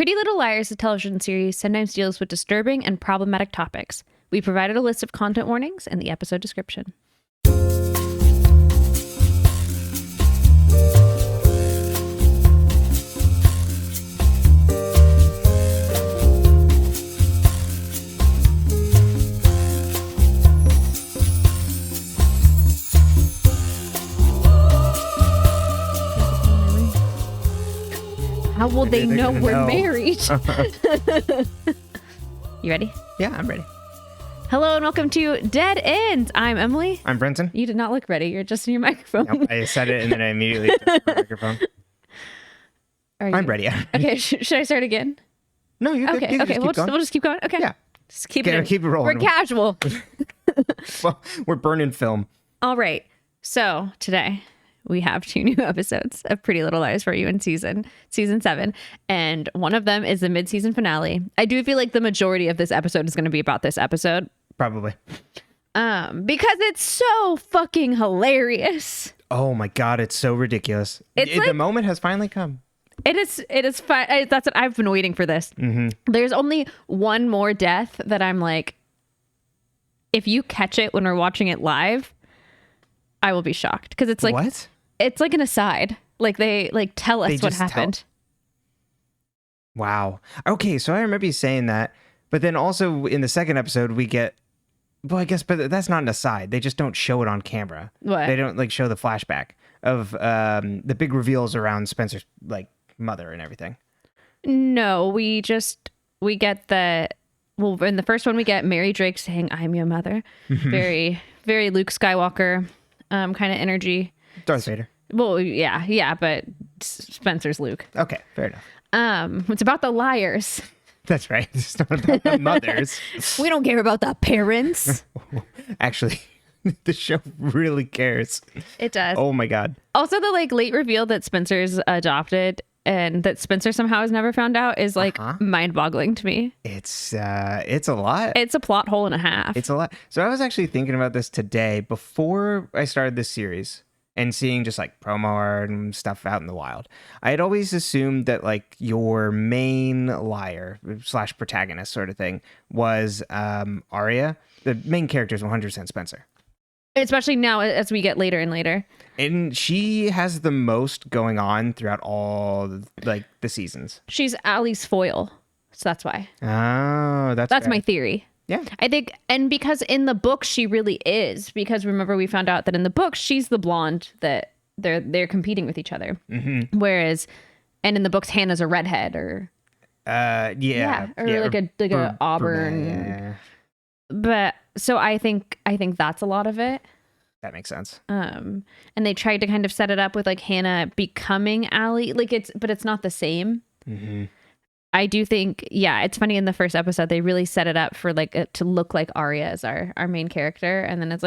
Pretty Little Liars, the television series, sometimes deals with disturbing and problematic topics. We provided a list of content warnings in the episode description. How will they know we're married? You ready? Yeah, I'm ready. Hello and welcome to Dead Ends. I'm Emily. I'm Brenton. You did not look ready. You're just in your microphone. Nope, I said it and then I immediately took my microphone. I'm ready. Okay, should I start again? No, you're okay. good. Okay, we'll just keep going. Okay. Yeah. Just keep it rolling. We're casual. Well, we're burning film. All right. So today we have 2 new episodes of Pretty Little Liars for you in season 7. And one of them is the mid-season finale. I do feel like the majority of this episode is going to be about this episode. Probably. Because it's so fucking hilarious. Oh my God, it's so ridiculous. The moment has finally come. It is fine. That's what I've been waiting for this. Mm-hmm. There's only one more death that I'm like, if you catch it when we're watching it live, I will be shocked. Because it's like, what? It's like an aside. Like they tell us what happened. Wow. Okay, so I remember you saying that. But then also in the second episode, we get, well, I guess, but that's not an aside. They just don't show it on camera. What? They don't show the flashback of the big reveals around Spencer's mother and everything. No, we get in the first one we get Mary Drake saying, "I'm your mother." Very, very Luke Skywalker kind of energy. Darth Vader. Well, yeah, but Spencer's Luke. Okay, fair enough. It's about the liars. That's right. It's not about the mothers. We don't care about the parents. Actually, the show really cares. It does. Oh my God. Also, the late reveal that Spencer's adopted and that Spencer somehow has never found out is mind-boggling to me. It's a lot. It's a plot hole and a half. It's a lot. So I was actually thinking about this today before I started this series and seeing just promo art and stuff out in the wild. I had always assumed that your main liar / protagonist sort of thing was Aria. The main character is 100% Spencer. Especially now as we get later and later. And she has the most going on throughout all the seasons. She's Allie's foil. So that's why. Oh, that's my theory. Yeah. I think, and because in the book she really is, because remember we found out that in the book she's the blonde that they're competing with each other. Mm-hmm. Whereas, and in the books Hannah's a redhead or a auburn. Yeah. But so I think that's a lot of it. That makes sense. And they tried to kind of set it up with Hannah becoming Allie, but it's not the same. Mm-hmm. I do think, it's funny in the first episode they really set it up for to look like Aria as our main character, and then it's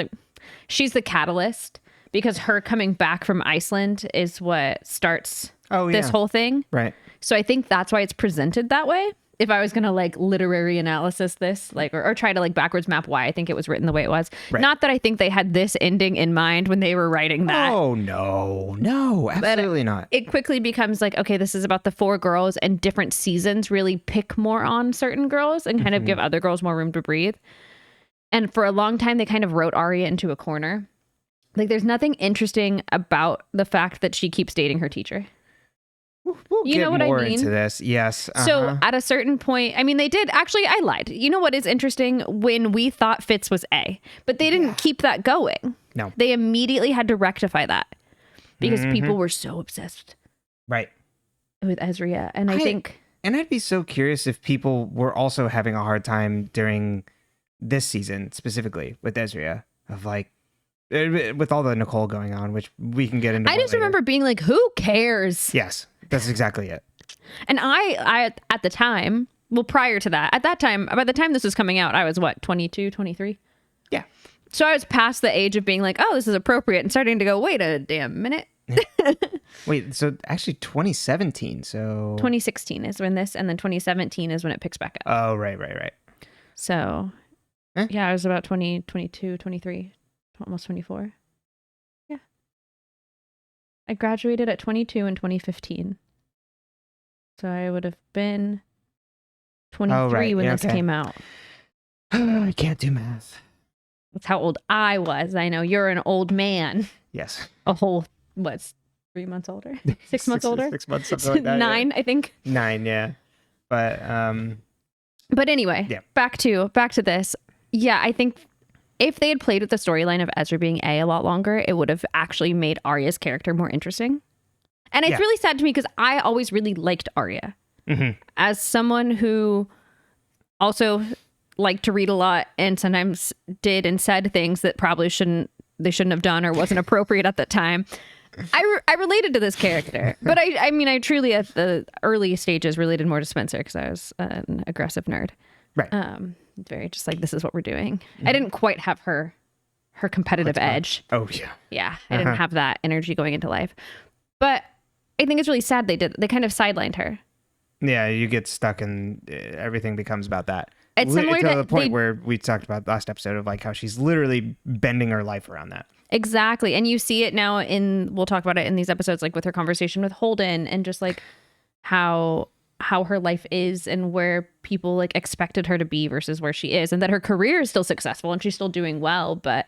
she's the catalyst because her coming back from Iceland is what starts this whole thing. Right. So I think that's why it's presented that way. If I was going to literary analysis this, or try to backwards map why I think it was written the way it was. Right. Not that I think they had this ending in mind when they were writing that. Oh, no, absolutely not. It quickly becomes okay, this is about the 4 girls, and different seasons really pick more on certain girls and kind of give other girls more room to breathe. And for a long time, they kind of wrote Aria into a corner. There's nothing interesting about the fact that she keeps dating her teacher. We'll you get know what more I mean? into this. Yes. Uh-huh. So at a certain point, they did. Actually, I lied. You know what is interesting? When we thought Fitz was A, but they didn't keep that going. No. They immediately had to rectify that because people were so obsessed. Right. With Azriel. And I think. And I'd be so curious if people were also having a hard time during this season, specifically with Azriel, of with all the Nicole going on, which we can get into. I just remember being who cares? Yes. That's exactly it. And I at the time, prior to that, by the time this was coming out, I was 22, 23? Yeah. So I was past the age of being this is appropriate and starting to go, wait a damn minute. Wait, so actually 2017, so... 2016 is when this, and then 2017 is when it picks back up. Oh, right. So, I was about 22, 23, almost 24. Yeah. I graduated at 22 in 2015. So I would have been 23 when this came out. I can't do math. That's how old I was. I know you're an old man. Yes. A whole, 3 months older? 6 months older? 6 months, something like that. 9, yeah. I think. 9, yeah. But anyway, yeah. back to this. Yeah, I think if they had played with the storyline of Ezra being a lot longer, it would have actually made Aria's character more interesting. And it's really sad to me because I always really liked Aria. Mm-hmm. As someone who also liked to read a lot and sometimes did and said things that probably shouldn't have done or wasn't appropriate at the time. I related to this character, but I mean, I truly at the early stages related more to Spencer because I was an aggressive nerd. Right. Very just like, this is what we're doing. I didn't quite have her competitive edge. Oh yeah. Yeah. I didn't have that energy going into life, but I think it's really sad they kind of sidelined her. Yeah. You get stuck and everything becomes about that. It's similar to the point where we talked about last episode of like how she's literally bending her life around that. Exactly. And you see it now we'll talk about it in these episodes, like with her conversation with Holden and just like how her life is and where people like expected her to be versus where she is, and that her career is still successful and she's still doing well, but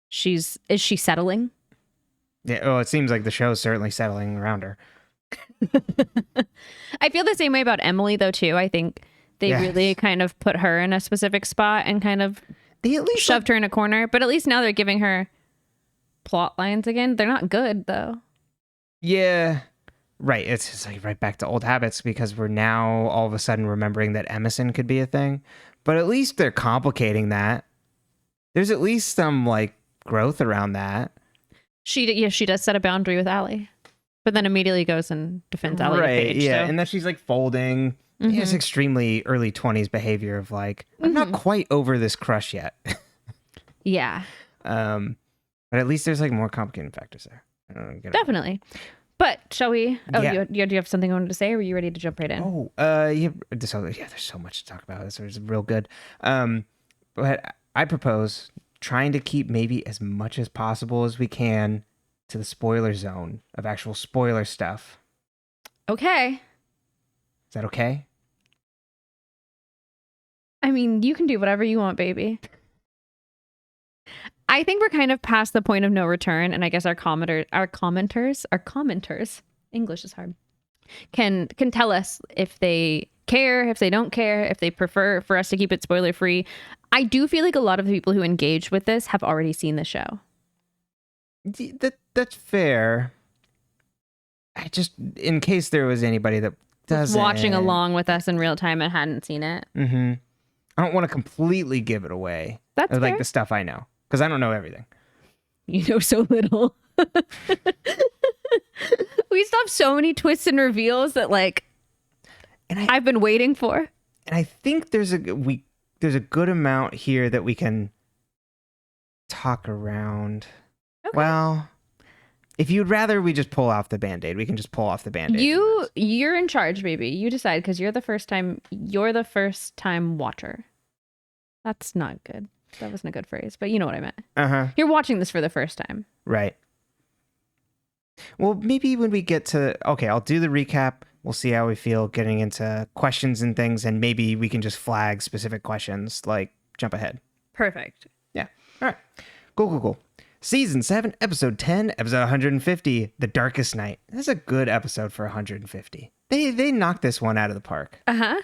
is she settling? Yeah. Well, it seems like the show's certainly settling around her. I feel the same way about Emily though, too. I think they really kind of put her in a specific spot and kind of they at least shoved her in a corner, but at least now they're giving her plot lines again. They're not good though. Yeah. Right. It's just like right back to old habits because we're now all of a sudden remembering that Emerson could be a thing. But at least they're complicating there's at least some like growth around that. She does set a boundary with Allie, but then immediately goes and defends Allie. Right. To Paige, yeah. so. And then she's like folding. Mm-hmm. It's extremely early 20s behavior of like, I'm not quite over this crush yet. Yeah. But at least there's like more complicating factors there. I don't know, definitely. But shall we? Oh, yeah. Do you have something you wanted to say, or were you ready to jump right in? Oh, yeah. There's so much to talk about. This is real good. But I propose trying to keep maybe as much as possible as we can to the spoiler zone of actual spoiler stuff. Okay. Is that okay? I mean, you can do whatever you want, baby. I think we're kind of past the point of no return, and I guess our commenters, English is hard, can tell us if they care, if they don't care, if they prefer for us to keep it spoiler free. I do feel like a lot of the people who engage with this have already seen the show. That's fair. I just, in case there was anybody that doesn't watching along with us in real time and hadn't seen it. Mm-hmm. I don't want to completely give it away. That's fair. Like the stuff I know, because I don't know everything. You know so little. We still have so many twists and reveals that I've been waiting for. And I think there's a good amount here that we can talk around. Okay. Well, if you'd rather we just pull off the Band-Aid, we can just pull off the Band-Aid. You're in charge, baby. You decide, because you're the first time watcher. That's not good. That wasn't a good phrase, but you know what I meant. Uh-huh. You're watching this for the first time. Right. Well, maybe when we get to... Okay, I'll do the recap. We'll see how we feel getting into questions and things, and maybe we can just flag specific questions, like jump ahead. Perfect. Yeah. All right. Cool. Season 7, Episode 10, Episode 150, The Darkest Night. This is a good episode for 150. They knocked this one out of the park. Uh-huh.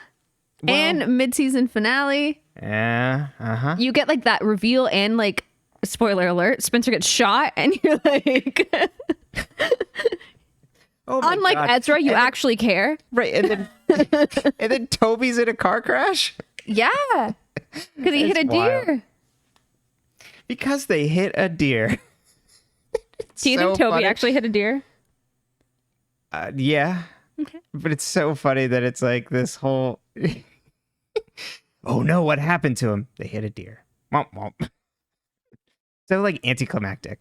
Well, and mid-season finale. Yeah, uh-huh. You get like that reveal and like, spoiler alert, Spencer gets shot and you're like... Unlike God. Ezra, you actually care. Right, and then Toby's in a car crash? Yeah, because he hit a deer. Because they hit a deer. Do you think Toby actually hit a deer? Yeah. Okay. But it's so funny that it's like this whole... Oh no, what happened to him? They hit a deer. Womp womp. So like anticlimactic.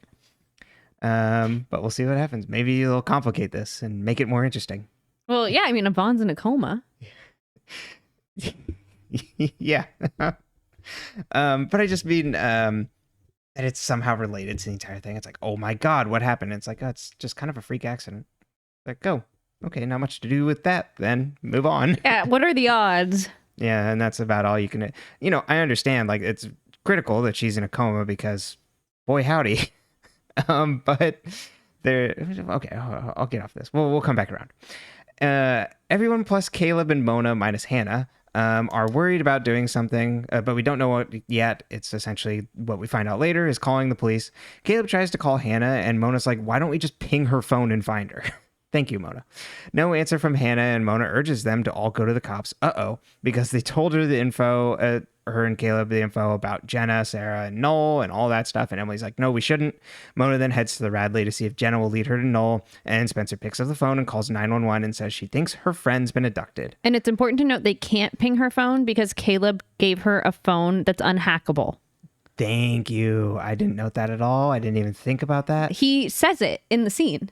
But we'll see what happens. Maybe they'll complicate this and make it more interesting. Well, yeah, I mean, Yvonne's in a coma. Yeah. But I just mean that it's somehow related to the entire thing. It's like, oh my God, what happened? It's like, oh, it's just kind of a freak accident. Like, go. Okay, not much to do with that then. Move on. Yeah, what are the odds? Yeah, and that's about all you can... I understand, like, it's critical that she's in a coma because, boy, howdy. But there... Okay, I'll get off this. We'll come back around. Everyone plus Caleb and Mona minus Hanna are worried about doing something, but we don't know what yet. It's essentially what we find out later is calling the police. Caleb tries to call Hanna, and Mona's like, why don't we just ping her phone and find her? Thank you, Mona. No answer from Hanna, and Mona urges them to all go to the cops. Because they told her the info, her and Caleb, the info about Jenna, Sarah, and Noel, and all that stuff. And Emily's like, no, we shouldn't. Mona then heads to the Radley to see if Jenna will lead her to Noel. And Spencer picks up the phone and calls 911 and says she thinks her friend's been abducted. And it's important to note they can't ping her phone because Caleb gave her a phone that's unhackable. Thank you. I didn't note that at all. I didn't even think about that. He says it in the scene.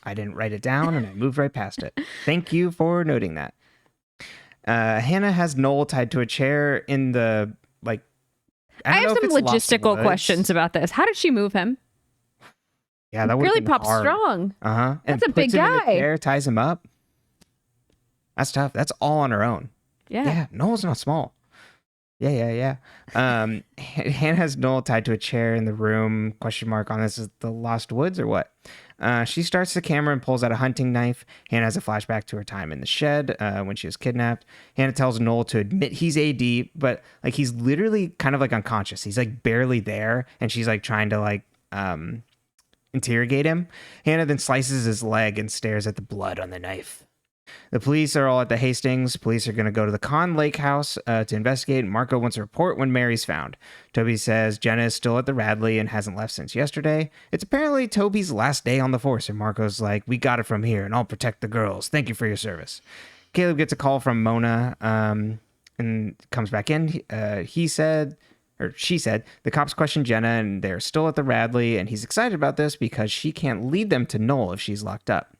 I didn't write it down and I moved right past it. Thank you for noting that. Hanna has Noel tied to a chair in the, like, I have some logistical questions about this. How did she move him? Yeah, that would really popped strong. That's a big guy. Him in the chair, ties him up. That's tough. That's all on her own. Yeah. Noel's not small. Yeah. Hanna has Noel tied to a chair in the room. Question mark on this is the Lost Woods or what? She starts the camera and pulls out a hunting knife. Hanna has a flashback to her time in the shed when she was kidnapped. Hanna tells Noel to admit he's AD, but like he's literally kind of like unconscious. He's like barely there, and she's like trying to like interrogate him. Hanna then slices his leg and stares at the blood on the knife. The police are all at the Hastings. Police are going to go to the Con Lake house to investigate. Marco wants a report when Mary's found. Toby says Jenna is still at the Radley and hasn't left since yesterday. It's apparently Toby's last day on the force, and Marco's like, we got it from here, and I'll protect the girls. Thank you for your service. Caleb gets a call from Mona and comes back in. She said, the cops questioned Jenna, and they're still at the Radley, and he's excited about this because she can't lead them to Noel if she's locked up.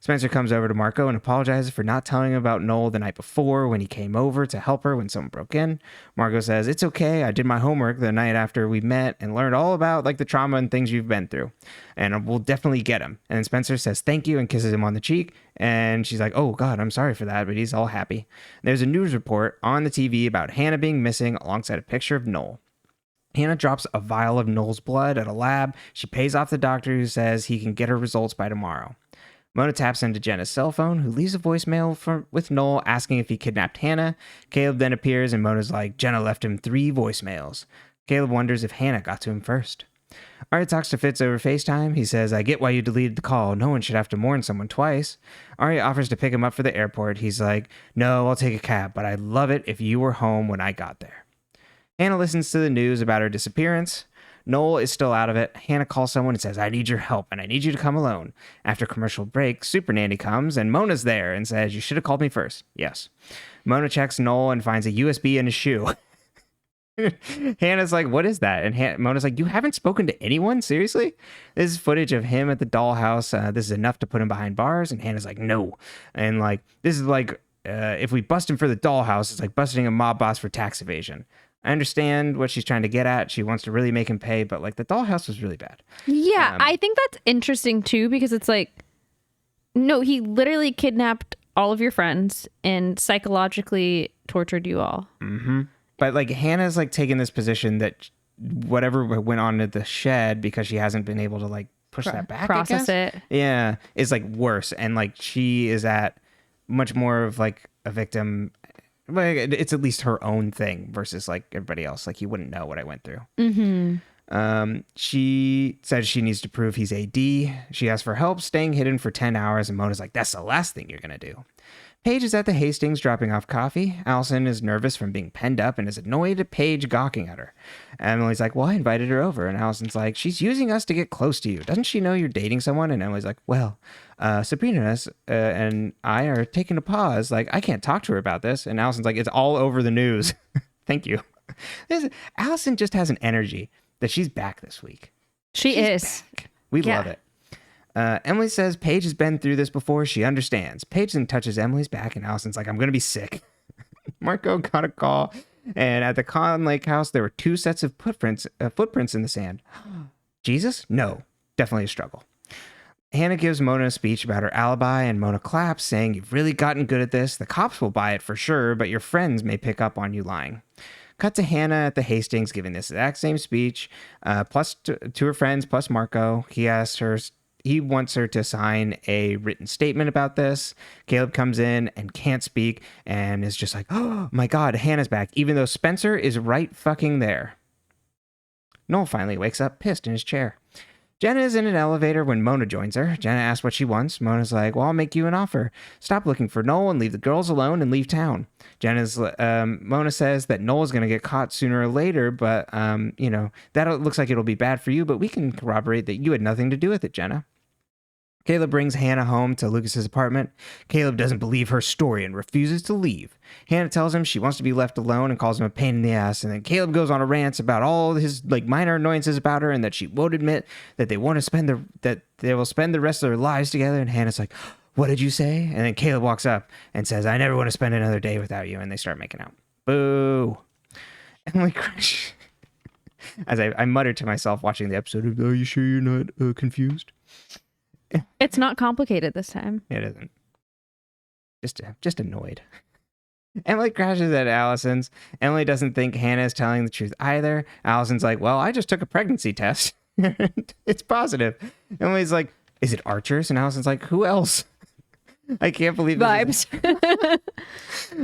Spencer comes over to Marco and apologizes for not telling him about Noel the night before when he came over to help her when someone broke in. Marco says, it's okay. I did my homework the night after we met and learned all about like the trauma and things you've been through. And we'll definitely get him. And then Spencer says thank you and kisses him on the cheek. And she's like, oh God, I'm sorry for that. But he's all happy. There's a news report on the TV about Hanna being missing alongside a picture of Noel. Hanna drops a vial of Noel's blood at a lab. She pays off the doctor who says he can get her results by tomorrow. Mona taps into Jenna's cell phone, who leaves a voicemail with Noel asking if he kidnapped Hanna. Caleb then appears, and Mona's like, Jenna left him 3 voicemails. Caleb wonders if Hanna got to him first. Aria talks to Fitz over FaceTime. He says, I get why you deleted the call. No one should have to mourn someone twice. Aria offers to pick him up for the airport. He's like, no, I'll take a cab, but I'd love it if you were home when I got there. Hanna listens to the news about her disappearance. Noel is still out of it. Hanna calls someone and says, I need your help, and I need you to come alone. After commercial break, Super Nanny comes, and Mona's there and says, you should have called me first. Yes. Mona checks Noel and finds a USB in his shoe. Hannah's like, what is that? And Mona's like, you haven't spoken to anyone? Seriously? This is footage of him at the dollhouse. This is enough to put him behind bars. And Hannah's like, no. And like, this is like, if we bust him for the dollhouse, it's like busting a mob boss for tax evasion. I understand what she's trying to get at. She wants to really make him pay, but like the dollhouse was really bad. Yeah, I think that's interesting too, because it's like, no, he literally kidnapped all of your friends and psychologically tortured you all. Mm-hmm. But like Hannah's like taking this position that whatever went on at the shed, because she hasn't been able to like push that back, process it. Yeah, is like worse. And like she is at much more of like a victim. Like it's at least her own thing versus like everybody else. Like you wouldn't know what I went through. Mm-hmm. She says she needs to prove he's AD. She asks for help staying hidden for 10 hours, and Mona's like, that's the last thing you're gonna do. Paige is at the Hastings dropping off coffee. Allison is nervous from being penned up and is annoyed at Paige gawking at her. Emily's like, well, I invited her over. And Allison's like, she's using us to get close to you. Doesn't she know you're dating someone? And Emily's like, well, Sabrina and I are taking a pause. Like, I can't talk to her about this. And Allison's like, it's all over the news. Thank you. Allison just has an energy that she's back this week. She's is. Back. We love it. Emily says Paige has been through this before. She understands. Paige then touches Emily's back, and Allison's like, I'm going to be sick. Marco got a call, and at the Con Lake house, there were 2 sets of footprints in the sand. Jesus? No. Definitely a struggle. Hanna gives Mona a speech about her alibi, and Mona claps, saying, "You've really gotten good at this. The cops will buy it for sure, but your friends may pick up on you lying." Cut to Hanna at the Hastings giving this exact same speech, plus to her friends, plus Marco. He wants her to sign a written statement about this. Caleb comes in and can't speak and is just like, "Oh my God, Hannah's back," even though Spencer is right fucking there. Noel finally wakes up pissed in his chair. Jenna is in an elevator when Mona joins her. Jenna asks what she wants. Mona's like, "Well, I'll make you an offer. Stop looking for Noel and leave the girls alone and leave town." Mona says that Noel's going to get caught sooner or later, but, that looks like it'll be bad for you, but we can corroborate that you had nothing to do with it, Jenna. Caleb brings Hanna home to Lucas's apartment. Caleb doesn't believe her story and refuses to leave. Hanna tells him she wants to be left alone and calls him a pain in the ass. And then Caleb goes on a rant about all his minor annoyances about her and that she won't admit that they will spend the rest of their lives together. And Hannah's like, "What did you say?" And then Caleb walks up and says, "I never want to spend another day without you." And they start making out. Boo. Emily crush. As I muttered to myself watching the episode, "Are you sure you're not confused?" It's not complicated this time. It isn't. Just annoyed. Emily crashes at Allison's. Emily doesn't think Hanna is telling the truth either. Allison's like, "Well, I just took a pregnancy test. It's positive." Emily's like, "Is it Archer's?" And Allison's like, "Who else?" I can't believe this vibes.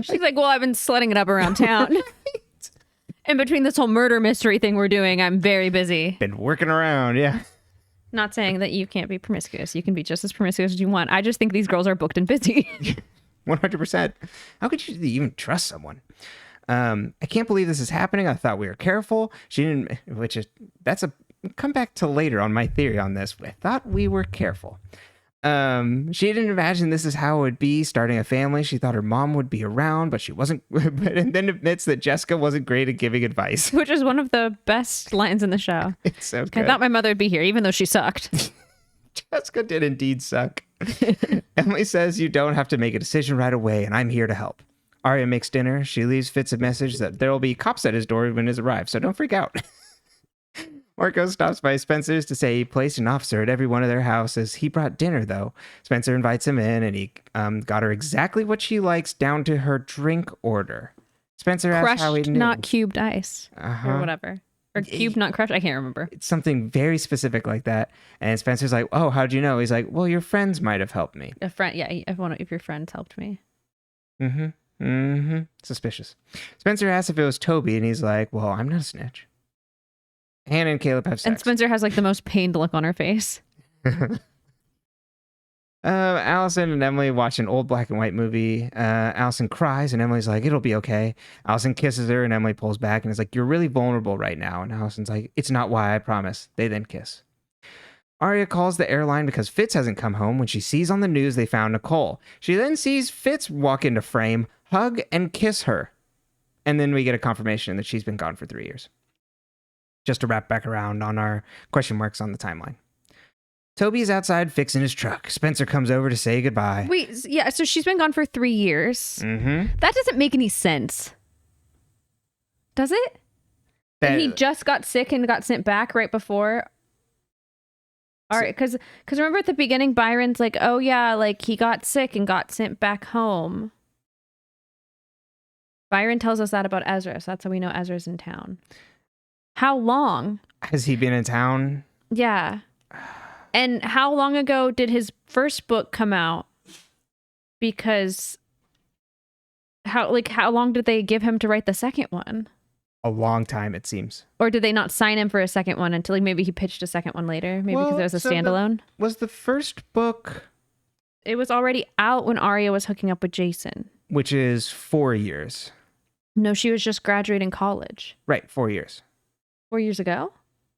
She's like, "Well, I've been slutting it up around town." In between this whole murder mystery thing we're doing, I'm very busy. Been working around, yeah. Not saying that you can't be promiscuous. You can be just as promiscuous as you want. I just think these girls are booked and busy. 100%. How could you even trust someone? I can't believe this is happening. I thought we were careful. She didn't, come back to later on my theory on this. I thought we were careful. She didn't imagine this is how it would be starting a family. She thought her mom would be around, but she wasn't, and then admits that Jessica wasn't great at giving advice. Which is one of the best lines in the show. It's so good. I thought my mother would be here, even though she sucked. Jessica did indeed suck. Emily says you don't have to make a decision right away, and I'm here to help. Aria makes dinner. She leaves Fitz a message that there will be cops at his door when it arrives, so don't freak out. Marco stops by Spencer's to say he placed an officer at every one of their houses. He brought dinner, though. Spencer invites him in, and he got her exactly what she likes down to her drink order. Spencer asks how he knew. Not cubed ice or whatever. Or cubed, not crushed. I can't remember. It's something very specific like that. And Spencer's like, "Oh, how'd you know?" He's like, "Well, your friends might have helped me." A friend, yeah. If your friends helped me. Suspicious. Spencer asks if it was Toby, and he's like, "Well, I'm not a snitch." Hanna and Caleb have sex. And Spencer has the most pained look on her face. Allison and Emily watch an old black and white movie. Allison cries and Emily's like, "It'll be okay." Allison kisses her and Emily pulls back and is like, "You're really vulnerable right now." And Allison's like, "It's not why, I promise." They then kiss. Aria calls the airline because Fitz hasn't come home when she sees on the news they found Nicole. She then sees Fitz walk into frame, hug, and kiss her. And then we get a confirmation that she's been gone for 3 years. Just to wrap back around on our question marks on the timeline. Toby's outside fixing his truck. Spencer comes over to say goodbye. Wait, yeah, so she's been gone for 3 years. Mm-hmm. That doesn't make any sense. Does it? And he just got sick and got sent back right before. All right, because remember at the beginning, Byron's like, "Oh yeah, he got sick and got sent back home." Byron tells us that about Ezra, so that's how we know Ezra's in town. How long has he been in town? Yeah. And how long ago did his first book come out? Because how long did they give him to write the second one? A long time, it seems. Or did they not sign him for a second one until maybe he pitched a second one later? Maybe because it was a standalone? Was the first book... It was already out when Aria was hooking up with Jason. Which is 4 years. No, she was just graduating college. Right, 4 years. 4 years ago?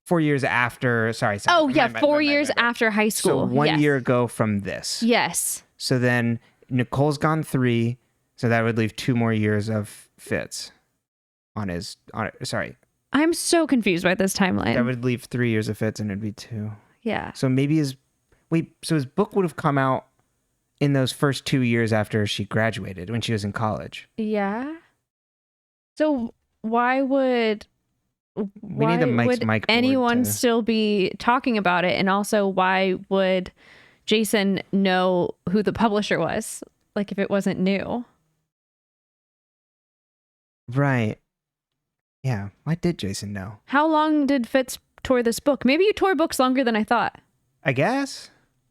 4 years after, sorry. Oh, yeah, 4 years after high school. So 1 year ago from this. Yes. So then Nicole's gone 3, so that would leave 2 more years of Fitz sorry. I'm so confused by this timeline. That would leave 3 years of Fitz and it'd be 2. Yeah. So maybe his book would have come out in those first 2 years after she graduated when she was in college. Yeah. So why would anyone still be talking about it? And also, why would Jason know who the publisher was, like if it wasn't new. Right. Yeah. Why did Jason know? How long did Fitz tour this book? Maybe you tore books longer than I thought. I guess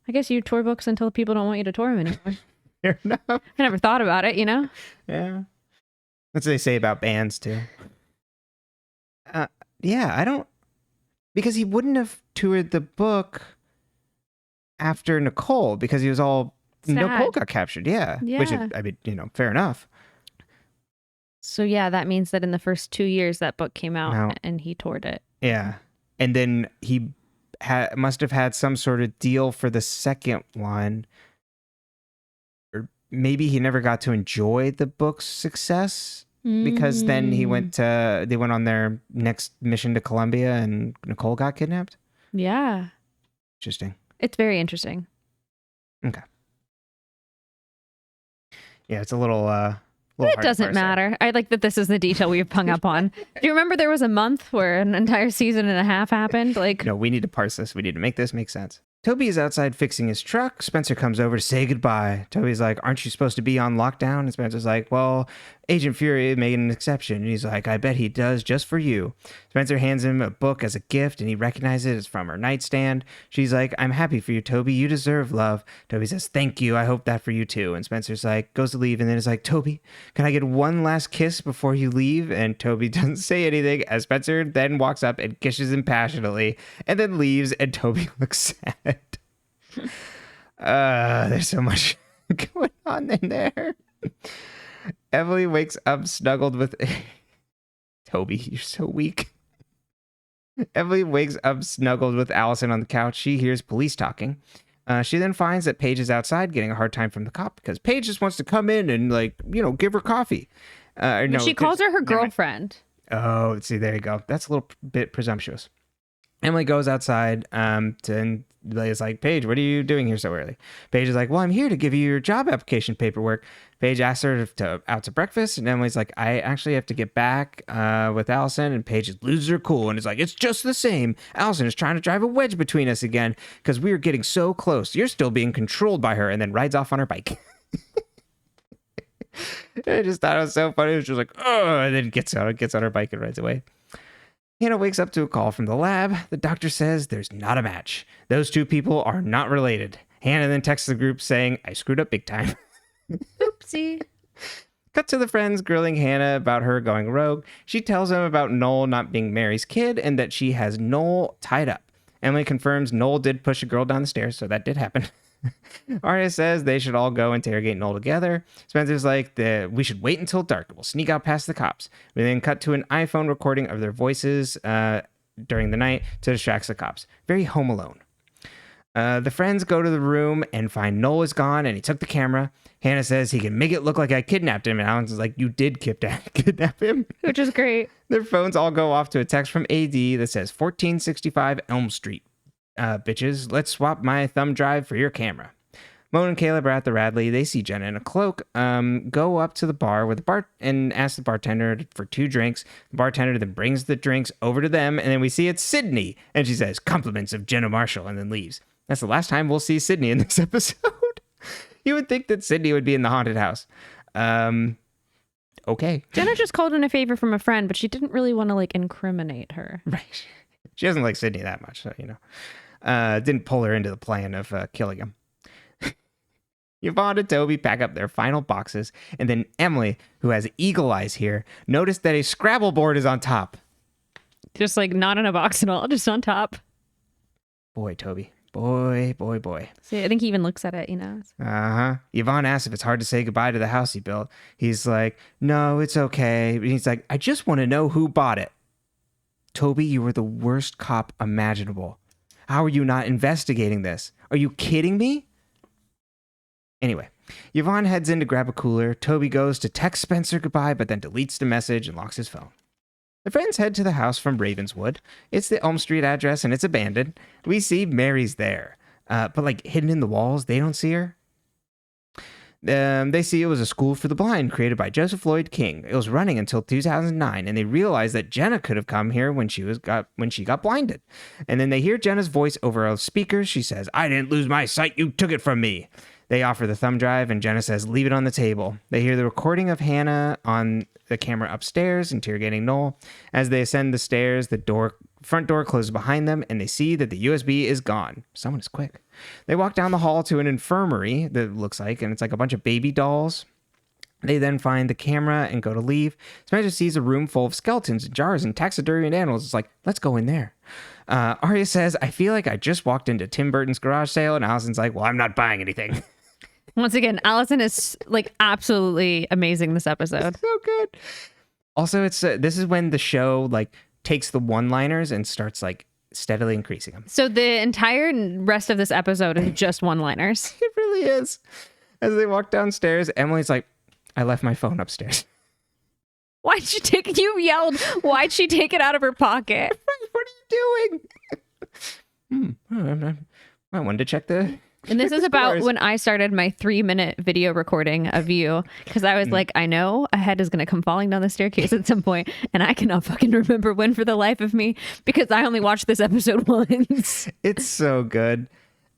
you tour books until people don't want you to tour them anymore. Fair enough. I never thought about it, you know? Yeah. That's what they say about bands, too. Yeah, I don't... Because he wouldn't have toured the book after Nicole, because he was all... Sad. Nicole got captured, yeah. Yeah. Which, I mean, you know, fair enough. So yeah, that means that in the first 2 years that book came out and he toured it. Yeah. And then he must have had some sort of deal for the second one. Or maybe he never got to enjoy the book's success, because then they went on their next mission to Colombia and Nicole got kidnapped. Yeah. Interesting. It's very interesting. Okay. Yeah, it's a little It doesn't matter. I like that this is the detail we've hung up on. Do you remember there was a month where an entire season and a half happened? Like, no, we need to parse this. We need to make this make sense. Toby is outside fixing his truck. Spencer comes over to say goodbye. Toby's like, aren't you supposed to be on lockdown? And Spencer's like, well, Agent Fury made an exception. And he's like, I bet he does, just for you. Spencer hands him a book as a gift, and he recognizes it as from her nightstand. She's like, I'm happy for you, Toby. You deserve love. Toby says, thank you. I hope that for you too. And Spencer's like, goes to leave, and then is like, Toby, can I get one last kiss before you leave? And Toby doesn't say anything, as Spencer then walks up and kisses him passionately, and then leaves, and Toby looks sad. There's so much going on in there. Emily wakes up snuggled with Toby, you're so weak. Emily wakes up snuggled with Allison on the couch. She hears police talking. She then finds that Paige is outside getting a hard time from the cop, because Paige just wants to come in and, like, you know, give her coffee. No, she calls her girlfriend. Oh, see, there you go. That's a little bit presumptuous. Emily goes outside and is like, Paige, what are you doing here so early? Paige is like, well, I'm here to give you your job application paperwork. Paige asks her out to breakfast, and Emily's like, I actually have to get back with Allison. And Paige loses her cool and is like, it's just the same. Allison is trying to drive a wedge between us again because we are getting so close. You're still being controlled by her, and then rides off on her bike. I just thought it was so funny. It was just like, oh, and then gets on her bike and rides away. Hannah wakes up to a call from the lab. The doctor says there's not a match. Those two people are not related. Hannah then texts the group saying, I screwed up big time. Oopsie. Cut to the friends grilling Hannah about her going rogue. She tells them about Noel not being Mary's kid and that she has Noel tied up. Emily confirms Noel did push a girl down the stairs, so that did happen. Aria says they should all go interrogate Noel together. Spencer's like, we should wait until dark. We'll sneak out past the cops. We then cut to an iPhone recording of their voices during the night to distract the cops. Very Home Alone. The friends go to the room and find Noel is gone and he took the camera. Hannah says he can make it look like I kidnapped him. And Alan's like, you did kidnap him. Which is great. Their phones all go off to a text from AD that says 1465 Elm Street. Bitches, let's swap my thumb drive for your camera. Mona and Caleb are at the Radley. They see Jenna in a cloak. Go up to the bar with the bar and ask the bartender for 2 drinks. The bartender then brings the drinks over to them, and then we see it's Sydney, and she says compliments of Jenna Marshall, and then leaves. That's the last time we'll see Sydney in this episode. You would think that Sydney would be in the haunted house. Okay. Jenna just called in a favor from a friend, but she didn't really want to like incriminate her. Right. She doesn't like Sydney that much, so you know. Didn't pull her into the plan of killing him. Yvonne and Toby pack up their final boxes, and then Emily, who has eagle eyes here, noticed that a Scrabble board is on top. Just like not in a box at all, just on top. Boy, Toby. Boy. See, I think he even looks at it, you know. Uh-huh. Yvonne asks if it's hard to say goodbye to the house he built. He's like, no, it's okay. And he's like, I just want to know who bought it. Toby, you were the worst cop imaginable. How are you not investigating this? Are you kidding me? Anyway, Yvonne heads in to grab a cooler. Toby goes to text Spencer goodbye, but then deletes the message and locks his phone. The friends head to the house from Ravenswood. It's the Elm Street address, and it's abandoned. We see Mary's there. But, like, hidden in the walls, they don't see her. They see it was a school for the blind created by Joseph Lloyd King. It was running until 2009, and they realized that Jenna could have come here when she got blinded. And then they hear Jenna's voice over a speaker. She says, "I didn't lose my sight. You took it from me." They offer the thumb drive, and Jenna says, "Leave it on the table." They hear the recording of Hanna on the camera upstairs, interrogating Noel. As they ascend the stairs, the front door closes behind them, and they see that the USB is gone. Someone is quick. They walk down the hall to an infirmary that looks like, and it's like a bunch of baby dolls. They then find the camera and go to leave. Spencer sees a room full of skeletons, jars, and taxidermy and animals. It's like, let's go in there. Aria says, "I feel like I just walked into Tim Burton's garage sale," and Allison's like, "Well, I'm not buying anything." Once again, Allison is like absolutely amazing this episode. So good. Also, it's this is when the show like takes the one-liners and starts like steadily increasing them. So the entire rest of this episode is just one-liners. It really is. As they walk downstairs, Emily's like, "I left my phone upstairs." Why'd she take it? You yelled. Why'd she take it out of her pocket? What are you doing? I wanted to check the... And this is about when I started my 3-minute video recording of you, because I was like, I know a head is going to come falling down the staircase at some point, and I cannot fucking remember when for the life of me, because I only watched this episode once. It's so good.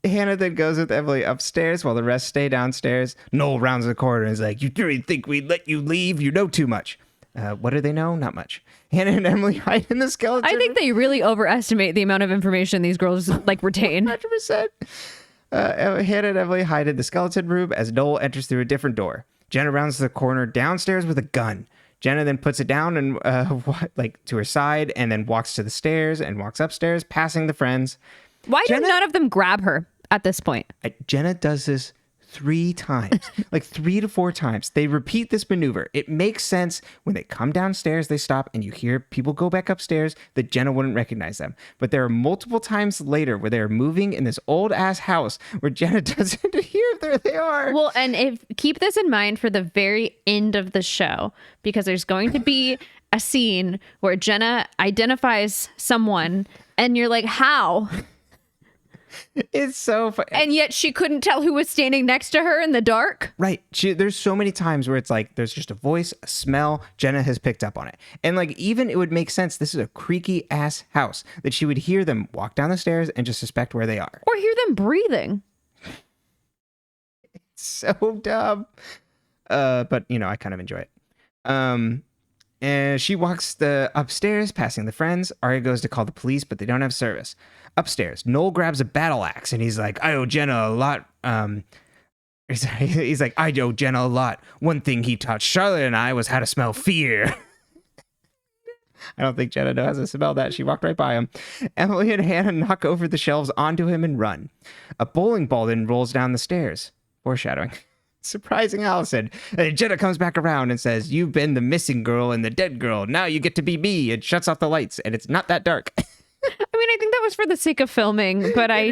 Hanna then goes with Emily upstairs while the rest stay downstairs. Noel rounds the corner and is like, "You really think we'd let you leave? You know too much." What do they know? Not much. Hanna and Emily hide in the skeleton. I think they really overestimate the amount of information these girls like retain. 100%. Hanna and Emily hide in the skeleton room as Noel enters through a different door. Jenna rounds the corner downstairs with a gun. Jenna then puts it down and to her side, and then walks to the stairs and walks upstairs, passing the friends. Why do none of them grab her at this point? Jenna does this 3 times, like 3 to 4 times. They repeat this maneuver. It makes sense when they come downstairs, they stop, and you hear people go back upstairs that Jenna wouldn't recognize them. But there are multiple times later where they're moving in this old ass house where Jenna doesn't hear there they are. Well, and keep this in mind for the very end of the show, because there's going to be a scene where Jenna identifies someone, and you're like, how? It's so funny. And yet she couldn't tell who was standing next to her in the dark. Right. There's so many times where it's like there's just a voice, a smell. Jenna has picked up on it. And like even it would make sense. This is a creaky ass house that she would hear them walk down the stairs and just suspect where they are. Or hear them breathing. It's so dumb. But, I kind of enjoy it. And she walks upstairs, passing the friends. Aria goes to call the police, but they don't have service. Upstairs, Noel grabs a battle axe, and he's like, "I owe Jenna a lot." He's like, "I owe Jenna a lot. One thing he taught Charlotte and I was how to smell fear." I don't think Jenna knows how to smell that. She walked right by him. Emily and Hanna knock over the shelves onto him and run. A bowling ball then rolls down the stairs. Foreshadowing. Surprising Allison. And Jenna comes back around and says, "You've been the missing girl and the dead girl. Now you get to be me," and shuts off the lights, and it's not that dark. I mean, I think that was for the sake of filming, but I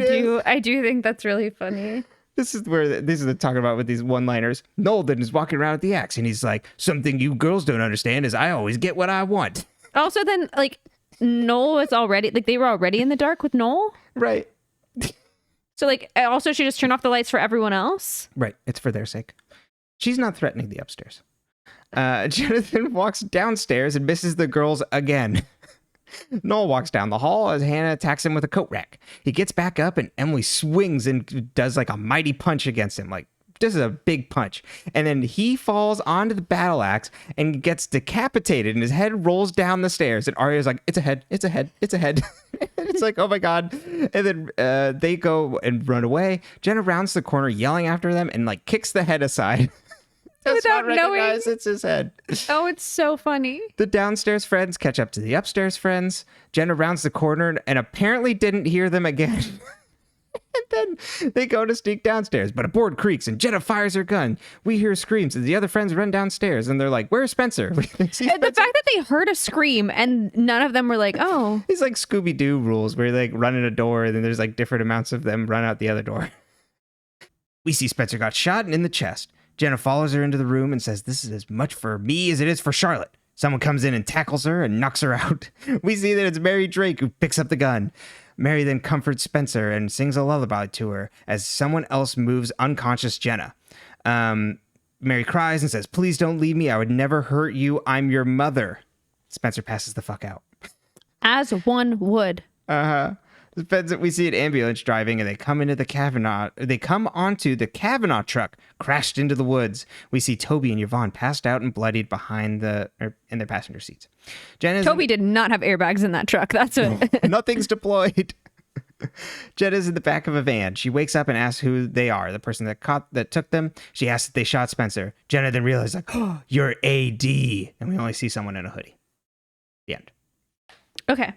do think that's really funny. This is the talking about with these one-liners. Noel then is walking around with the axe, and he's like, "Something you girls don't understand is I always get what I want." Also, then Noel was already they were already in the dark with Noel, right? So also she just turned off the lights for everyone else. Right. It's for their sake. She's not threatening the upstairs. Jonathan walks downstairs and misses the girls again. Noel walks down the hall as Hanna attacks him with a coat rack. He gets back up and Emily swings and does like a mighty punch against him. Like, this is a big punch. And then he falls onto the battle axe and gets decapitated and his head rolls down the stairs. And Aria's like, "It's a head, it's a head, it's a head." It's like, oh my God. And then they go and run away. Jenna rounds the corner yelling after them and like kicks the head aside. Without knowing. It's his head. Oh, it's so funny. The downstairs friends catch up to the upstairs friends. Jenna rounds the corner and apparently didn't hear them again. And then they go to sneak downstairs, but a board creaks and Jenna fires her gun. We hear screams and the other friends run downstairs and they're like, "Where's Spencer?" And the fact that they heard a scream and none of them were like, "Oh." It's like Scooby-Doo rules where they like run in a door and then there's like different amounts of them run out the other door. We see Spencer got shot in the chest. Jenna follows her into the room and says, "This is as much for me as it is for Charlotte." Someone comes in and tackles her and knocks her out. We see that it's Mary Drake who picks up the gun. Mary then comforts Spencer and sings a lullaby to her as someone else moves unconscious Jenna. Mary cries and says, "Please don't leave me. I would never hurt you. I'm your mother." Spencer passes the fuck out. As one would. We see an ambulance driving, and they come into the Kavanaugh. They come onto the Kavanaugh truck, crashed into the woods. We see Toby and Yvonne passed out and bloodied in their passenger seats. Toby did not have airbags in that truck. That's it. Nothing's deployed. Jenna's in the back of a van. She wakes up and asks who they are, the person that took them. She asks if they shot Spencer. Jenna then realizes, like, "Oh, you're AD," and we only see someone in a hoodie. The end. Okay.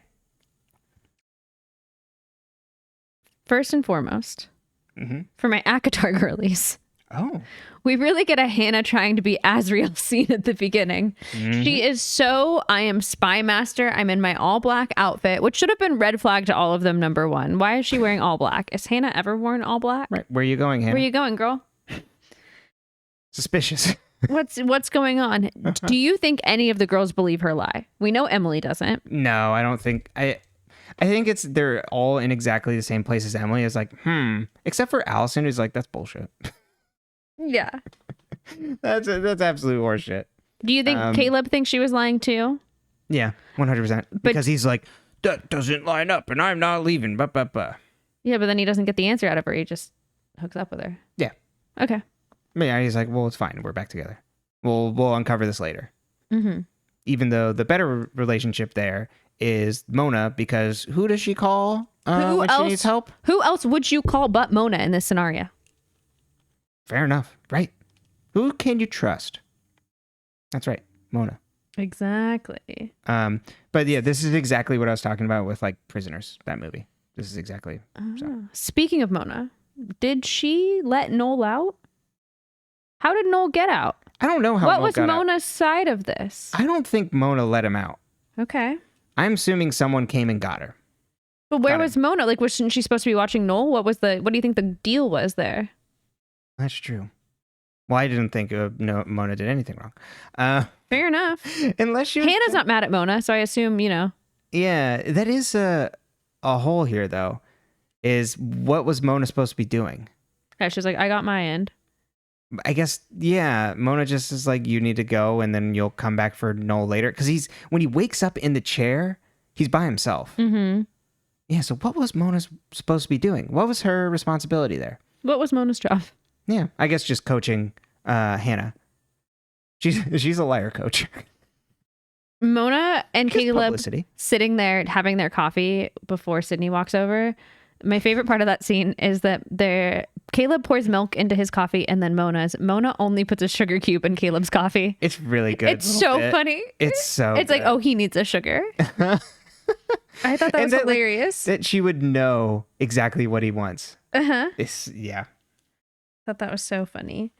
First and foremost, for my ACOTAR girlies, we really get a Hanna trying to be Azriel scene at the beginning. She is so, I am spy master. I'm in my all black outfit, which should have been red flag to all of them, number one. Why is she wearing all black? Has Hanna ever worn all black? Right. Where are you going, Hanna? Where are you going, girl? Suspicious. What's going on? Do you think any of the girls believe her lie? We know Emily doesn't. No, I don't think. I think they're all in exactly the same place as Emily. Is like, except for Allison, who's like, that's bullshit. Yeah. That's absolute horseshit. Do you think Caleb thinks she was lying too? Yeah, 100%. Because he's like, that doesn't line up and I'm not leaving. Yeah, but then he doesn't get the answer out of her. He just hooks up with her. Yeah. Okay. Yeah, he's like, well, it's fine. We're back together. We'll uncover this later. Even though the better relationship there is Mona, because who does she call when she needs help? Who else would you call but Mona in this scenario? Fair enough. Right. Who can you trust? That's right. Mona. Exactly. But yeah, this is exactly what I was talking about with like Prisoners, that movie. This is exactly. Speaking of Mona, did she let Noel out? How did Noel get out? I don't know how. What was Mona's side of this? I don't think Mona let him out. Okay. I'm assuming someone came and got her. But where was Mona? Like, wasn't she supposed to be watching Noel? What do you think the deal was there? That's true. Well, I didn't think Mona did anything wrong. Fair enough. Unless she Hannah's not mad at Mona, so I assume, Yeah, that is a hole here, though, is what was Mona supposed to be doing? Yeah, she's like, I got my end. I guess, yeah, Mona just is like, you need to go and then you'll come back for Noel later. Because when he wakes up in the chair, he's by himself. Yeah, so what was Mona supposed to be doing? What was her responsibility there? What was Mona's job? Yeah, I guess just coaching Hanna. She's a liar coach. Mona and Caleb publicity. Sitting there having their coffee before Sydney walks over. My favorite part of that scene is that Caleb pours milk into his coffee and then Mona's. Mona only puts a sugar cube in Caleb's coffee. It's really good. It's so funny. It's good. Like, oh, he needs a sugar. I thought that was hilarious. That she would know exactly what he wants. Yeah. I Thought that was so funny.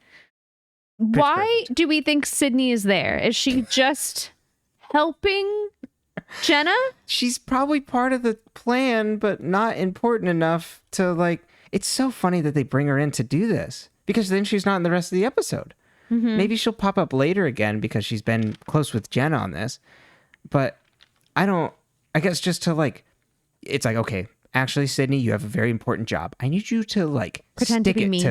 Why do we think Sydney is there? Is she just helping Jenna? She's probably part of the plan, but not important enough to like. It's so funny that they bring her in to do this because then she's not in the rest of the episode. Maybe she'll pop up later again because she's been close with Jenna on this. But I guess just to like, it's like, okay, actually, Sydney, you have a very important job. I need you to like pretend stick to be it me.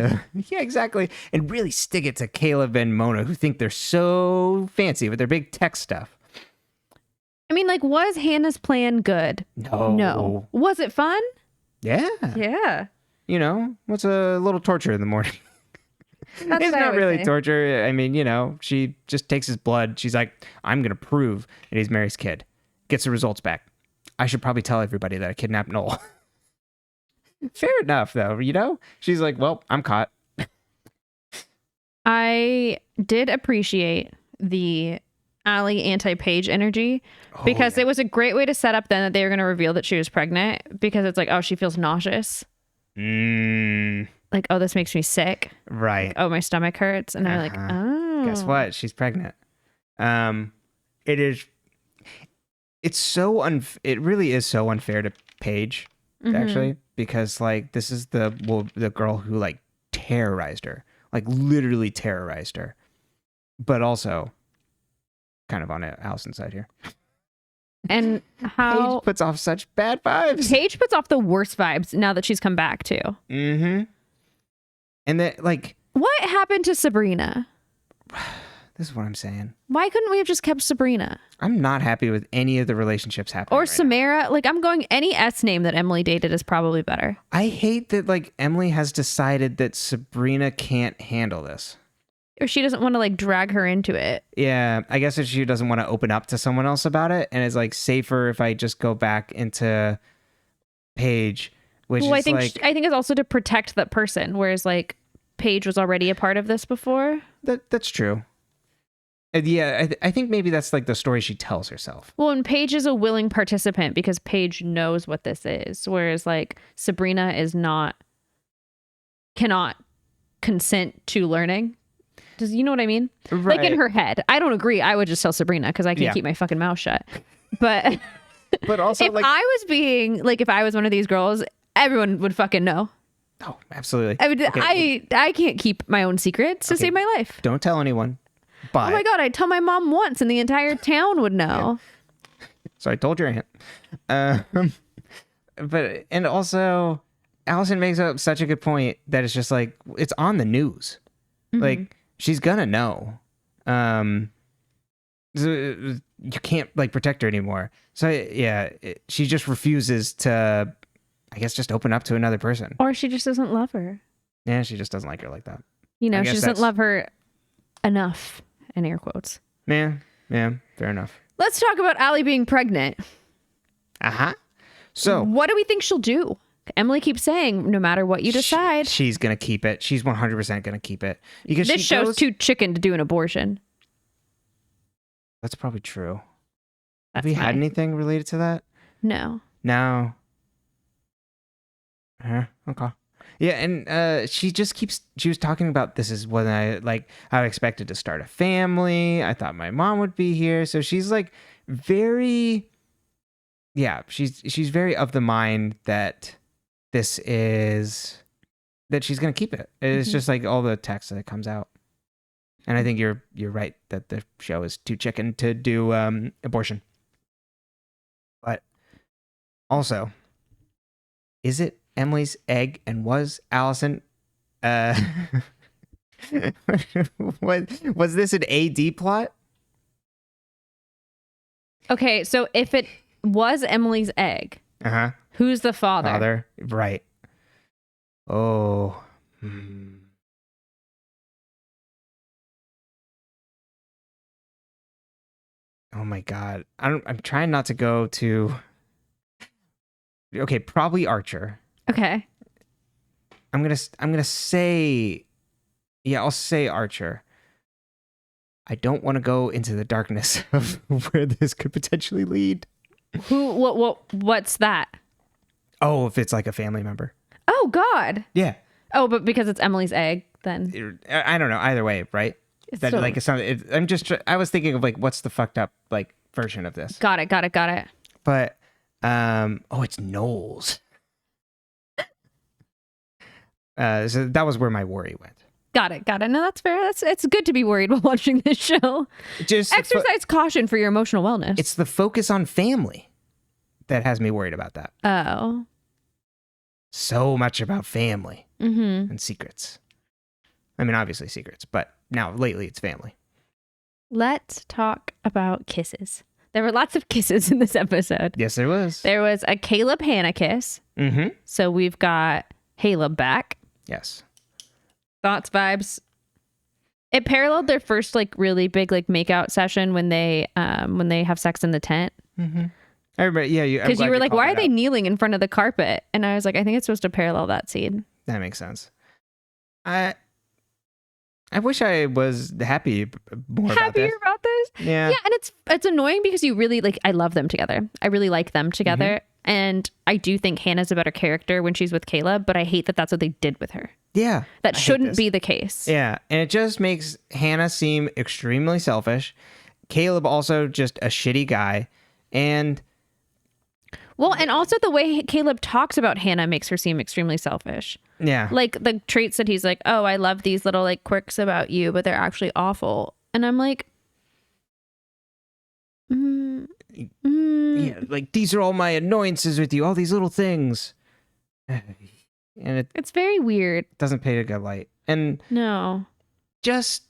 Yeah, exactly. And really stick it to Caleb and Mona, who think they're so fancy with their big tech stuff. I mean, like, was Hannah's plan good? No. Was it fun? Yeah. Yeah. What's a little torture in the morning? That's it's not really torture. I mean, she just takes his blood. She's like, I'm going to prove that he's Mary's kid. Gets the results back. I should probably tell everybody that I kidnapped Noel. Fair enough, though, She's like, well, I'm caught. I did appreciate the Allie anti-Paige energy because it was a great way to set up then that they were going to reveal that she was pregnant because it's like, oh, she feels nauseous. Like, oh, this makes me sick. Right. Like, oh, my stomach hurts. And they're like, oh. Guess what? She's pregnant. It's so it really is so unfair to Paige, actually, because like this is the girl who like terrorized her, like literally terrorized her, but also kind of on Allison's side here. And how Paige puts off such bad vibes. Paige puts off the worst vibes now that she's come back too. And that like What happened to Sabrina? This is what I'm saying. Why couldn't we have just kept Sabrina? I'm not happy with any of the relationships happening Or right Samara? now. Like, I'm going any S name that Emily dated is probably better. I hate that, like, Emily has decided that Sabrina can't handle this. Or she doesn't want to, like, drag her into it. Yeah, I guess if she doesn't want to open up to someone else about it, and it's, like, safer if I just go back into Paige, which Well, is, I think it's also to protect that person, whereas, like, Paige was already a part of this before. That's true. Yeah, I think maybe that's like the story she tells herself. Well, and Paige is a willing participant because Paige knows what this is, whereas like Sabrina cannot consent to learning. Does you know what I mean? Right. Like in her head. I don't agree. I would just tell Sabrina because I can't keep my fucking mouth shut. But but also if I was one of these girls, everyone would fucking know. Oh, absolutely. I would. I can't keep my own secrets to save my life. Don't tell anyone. But, oh my God, I'd tell my mom once and the entire town would know. So I told your aunt. But, and also, Allison makes up such a good point that it's just like, it's on the news. Mm-hmm. Like, she's gonna know. So you can't, like, protect her anymore. So, yeah, she just refuses to, I guess, just open up to another person. Or she just doesn't love her. Yeah, she just doesn't like her like that. You know, she doesn't love her enough. In air quotes. Yeah, fair enough. Let's talk about Allie being pregnant. So what do we think she'll do? Emily keeps saying, no matter what you decide, she's gonna keep it. She's 100% gonna keep it because this show's too chicken to do an abortion. That's probably true. Have we had anything related to that? No. Okay. Yeah, and she was talking about this is when I expected to start a family. I thought my mom would be here. So she's like very, she's very of the mind that that she's going to keep it. It's just like all the text that comes out. And I think you're right that the show is too chicken to do abortion. But also, is it Emily's egg, and was Allison was this an AD plot? Okay, so if it was Emily's egg, who's the father? Right. Oh. Oh my God. I'm trying not to go to. Okay, probably Archer. Okay. I'm gonna say, I'll say Archer. I don't want to go into the darkness of where this could potentially lead. What's that? Oh, if it's like a family member. Oh God. Yeah. Oh, but because it's Emily's egg, then I don't know. Either way, right? I was thinking of like what's the fucked up like version of this. Got it. But it's Noel's. So that was where my worry went. Got it. No, that's fair. It's good to be worried while watching this show. Just exercise caution for your emotional wellness. It's the focus on family that has me worried about that. Oh. So much about family and secrets. I mean, obviously secrets, but now lately it's family. Let's talk about kisses. There were lots of kisses in this episode. Yes, there was. There was a Caleb-Hanna kiss. Mm-hmm. So we've got Caleb back. Yes. Thoughts, vibes. It paralleled their first like really big like makeout session when they have sex in the tent. Mm-hmm. I remember, because you were like, why are they kneeling in front of the carpet? And I was like, I think it's supposed to parallel that scene. That makes sense. I wish I was happier about this. Yeah. Yeah, and it's annoying because you really like. I love them together. I really like them together. And I do think Hannah's a better character when she's with Caleb, but I hate that that's what they did with her. Yeah. That shouldn't be the case. Yeah. And it just makes Hanna seem extremely selfish. Caleb also just a shitty guy. And also the way Caleb talks about Hanna makes her seem extremely selfish. Yeah. Like the traits that he's like, oh, I love these little like quirks about you, but they're actually awful. And I'm like, yeah, like these are all my annoyances with you, all these little things. And it's very weird. Doesn't paint a good light. And No. just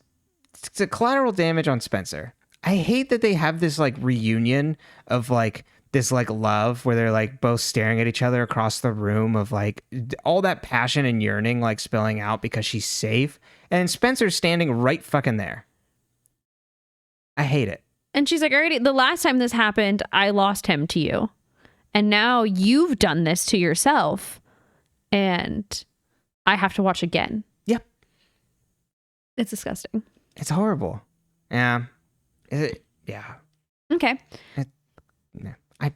it's a collateral damage on Spencer. I hate that they have this like reunion of like this like love where they're like both staring at each other across the room of like all that passion and yearning like spilling out because she's safe. And Spencer's standing right fucking there. I hate it. And she's like, already, the last time this happened, I lost him to you. And now you've done this to yourself. And I have to watch again. Yep. It's disgusting. It's horrible. Yeah. Yeah. Okay. I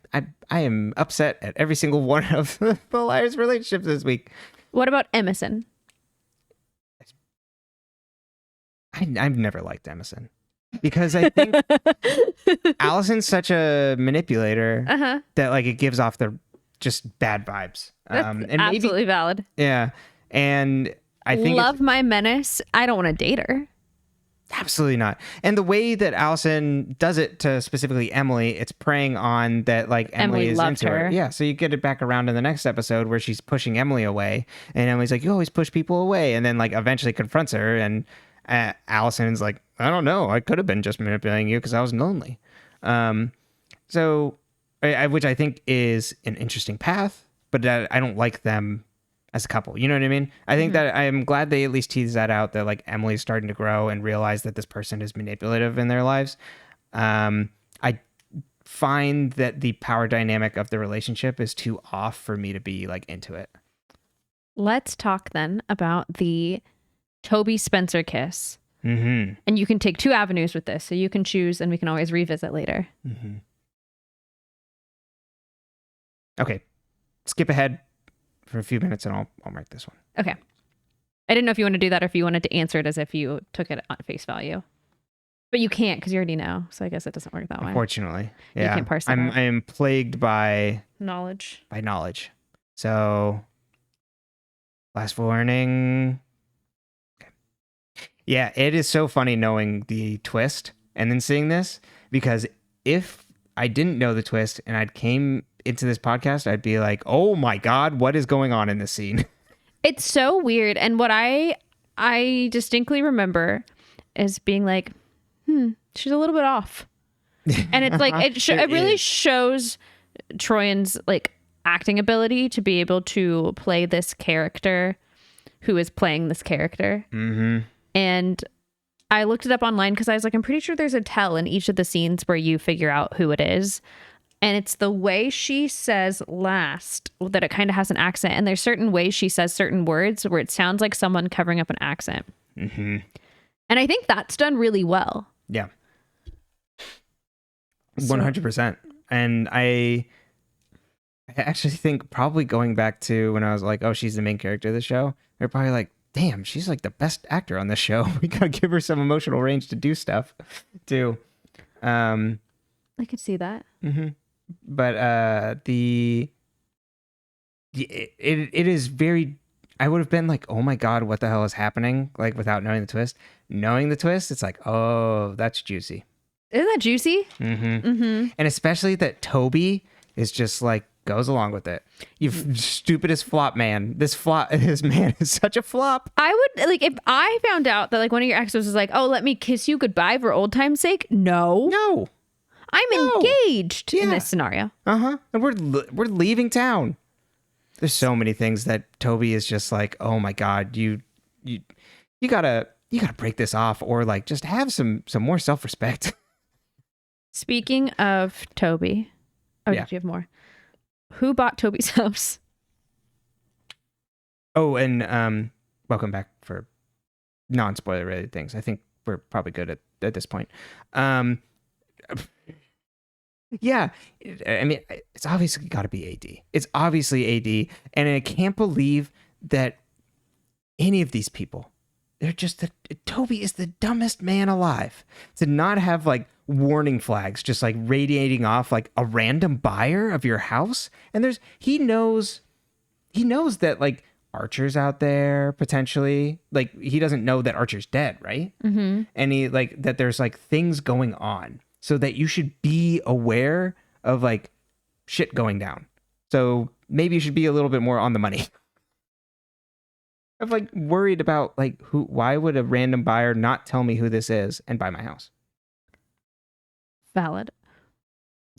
am upset at every single one of the liars' relationships this week. What about Emerson? I've never liked Emerson because I think Allison's such a manipulator that like it gives off the just bad vibes. That's and absolutely valid. Yeah. And I think love my menace. I don't want to date her. Absolutely not. And the way that Allison does it to specifically Emily, it's preying on that like Emily is loved into her. her. Yeah. So you get it back around in the next episode where she's pushing Emily away, and Emily's like, "You always push people away," and then like eventually confronts her, and Allison's like, "I don't know. I could have been just manipulating you because I was lonely." So, which I think is an interesting path, but I don't like them as a couple. You know what I mean? I think that I'm glad they at least tease that out, that like Emily's starting to grow and realize that this person is manipulative in their lives. I find that the power dynamic of the relationship is too off for me to be like into it. Let's talk then about the Toby Spencer kiss. Mm-hmm. And you can take two avenues with this. So you can choose and we can always revisit later. Mm-hmm. Okay. Skip ahead for a few minutes and I'll mark this one. Okay. I didn't know if you want to do that or if you wanted to answer it as if you took it at face value. But you can't because you already know. So I guess it doesn't work that way. Unfortunately. Yeah. You can't parse it out. I am plagued by knowledge. So last warning. Okay. Yeah, it is so funny knowing the twist and then seeing this, because if I didn't know the twist and I'd came into this podcast, I'd be like, oh my God, what is going on in this scene? It's so weird. And what I distinctly remember is being like, she's a little bit off. And it's like, it really shows Troyan's like acting ability to be able to play this character who is playing this character. Mm-hmm. And I looked it up online because I was like, I'm pretty sure there's a tell in each of the scenes where you figure out who it is. And it's the way she says last that it kind of has an accent. And there's certain ways she says certain words where it sounds like someone covering up an accent. Mm-hmm. And I think that's done really well. Yeah. 100%. And I actually think probably going back to when I was like, oh, she's the main character of the show, they're probably like, damn, she's like the best actor on this show. We gotta give her some emotional range to do stuff too. I could see that. Mm-hmm. But it is very, I would have been like, oh my God, what the hell is happening? Like without knowing the twist. Knowing the twist, it's like, oh, that's juicy. Isn't that juicy? Mm-hmm. Mm-hmm. And especially that Toby is just like goes along with it. You stupidest flop man. This man is such a flop. I would like if I found out that like one of your exes was like, oh, let me kiss you goodbye for old time's sake. No. I'm engaged in this scenario. Uh-huh. And we're leaving town. There's so many things that Toby is just like, oh my God, you gotta break this off, or like just have some more self-respect. Speaking of Toby, did you have more? Who bought Toby's house? Oh, and welcome back for non-spoiler related things. I think we're probably good at this point. Yeah, I mean, it's obviously got to be AD. It's obviously AD, and I can't believe that any of these people, they're just Toby is the dumbest man alive to not have like warning flags just like radiating off like a random buyer of your house. And he knows that like Archer's out there potentially. Like he doesn't know that Archer's dead, right? Mm-hmm. And he like that there's like things going on, so that you should be aware of like shit going down. So maybe you should be a little bit more on the money. I've like worried about like why would a random buyer not tell me who this is and buy my house? Valid.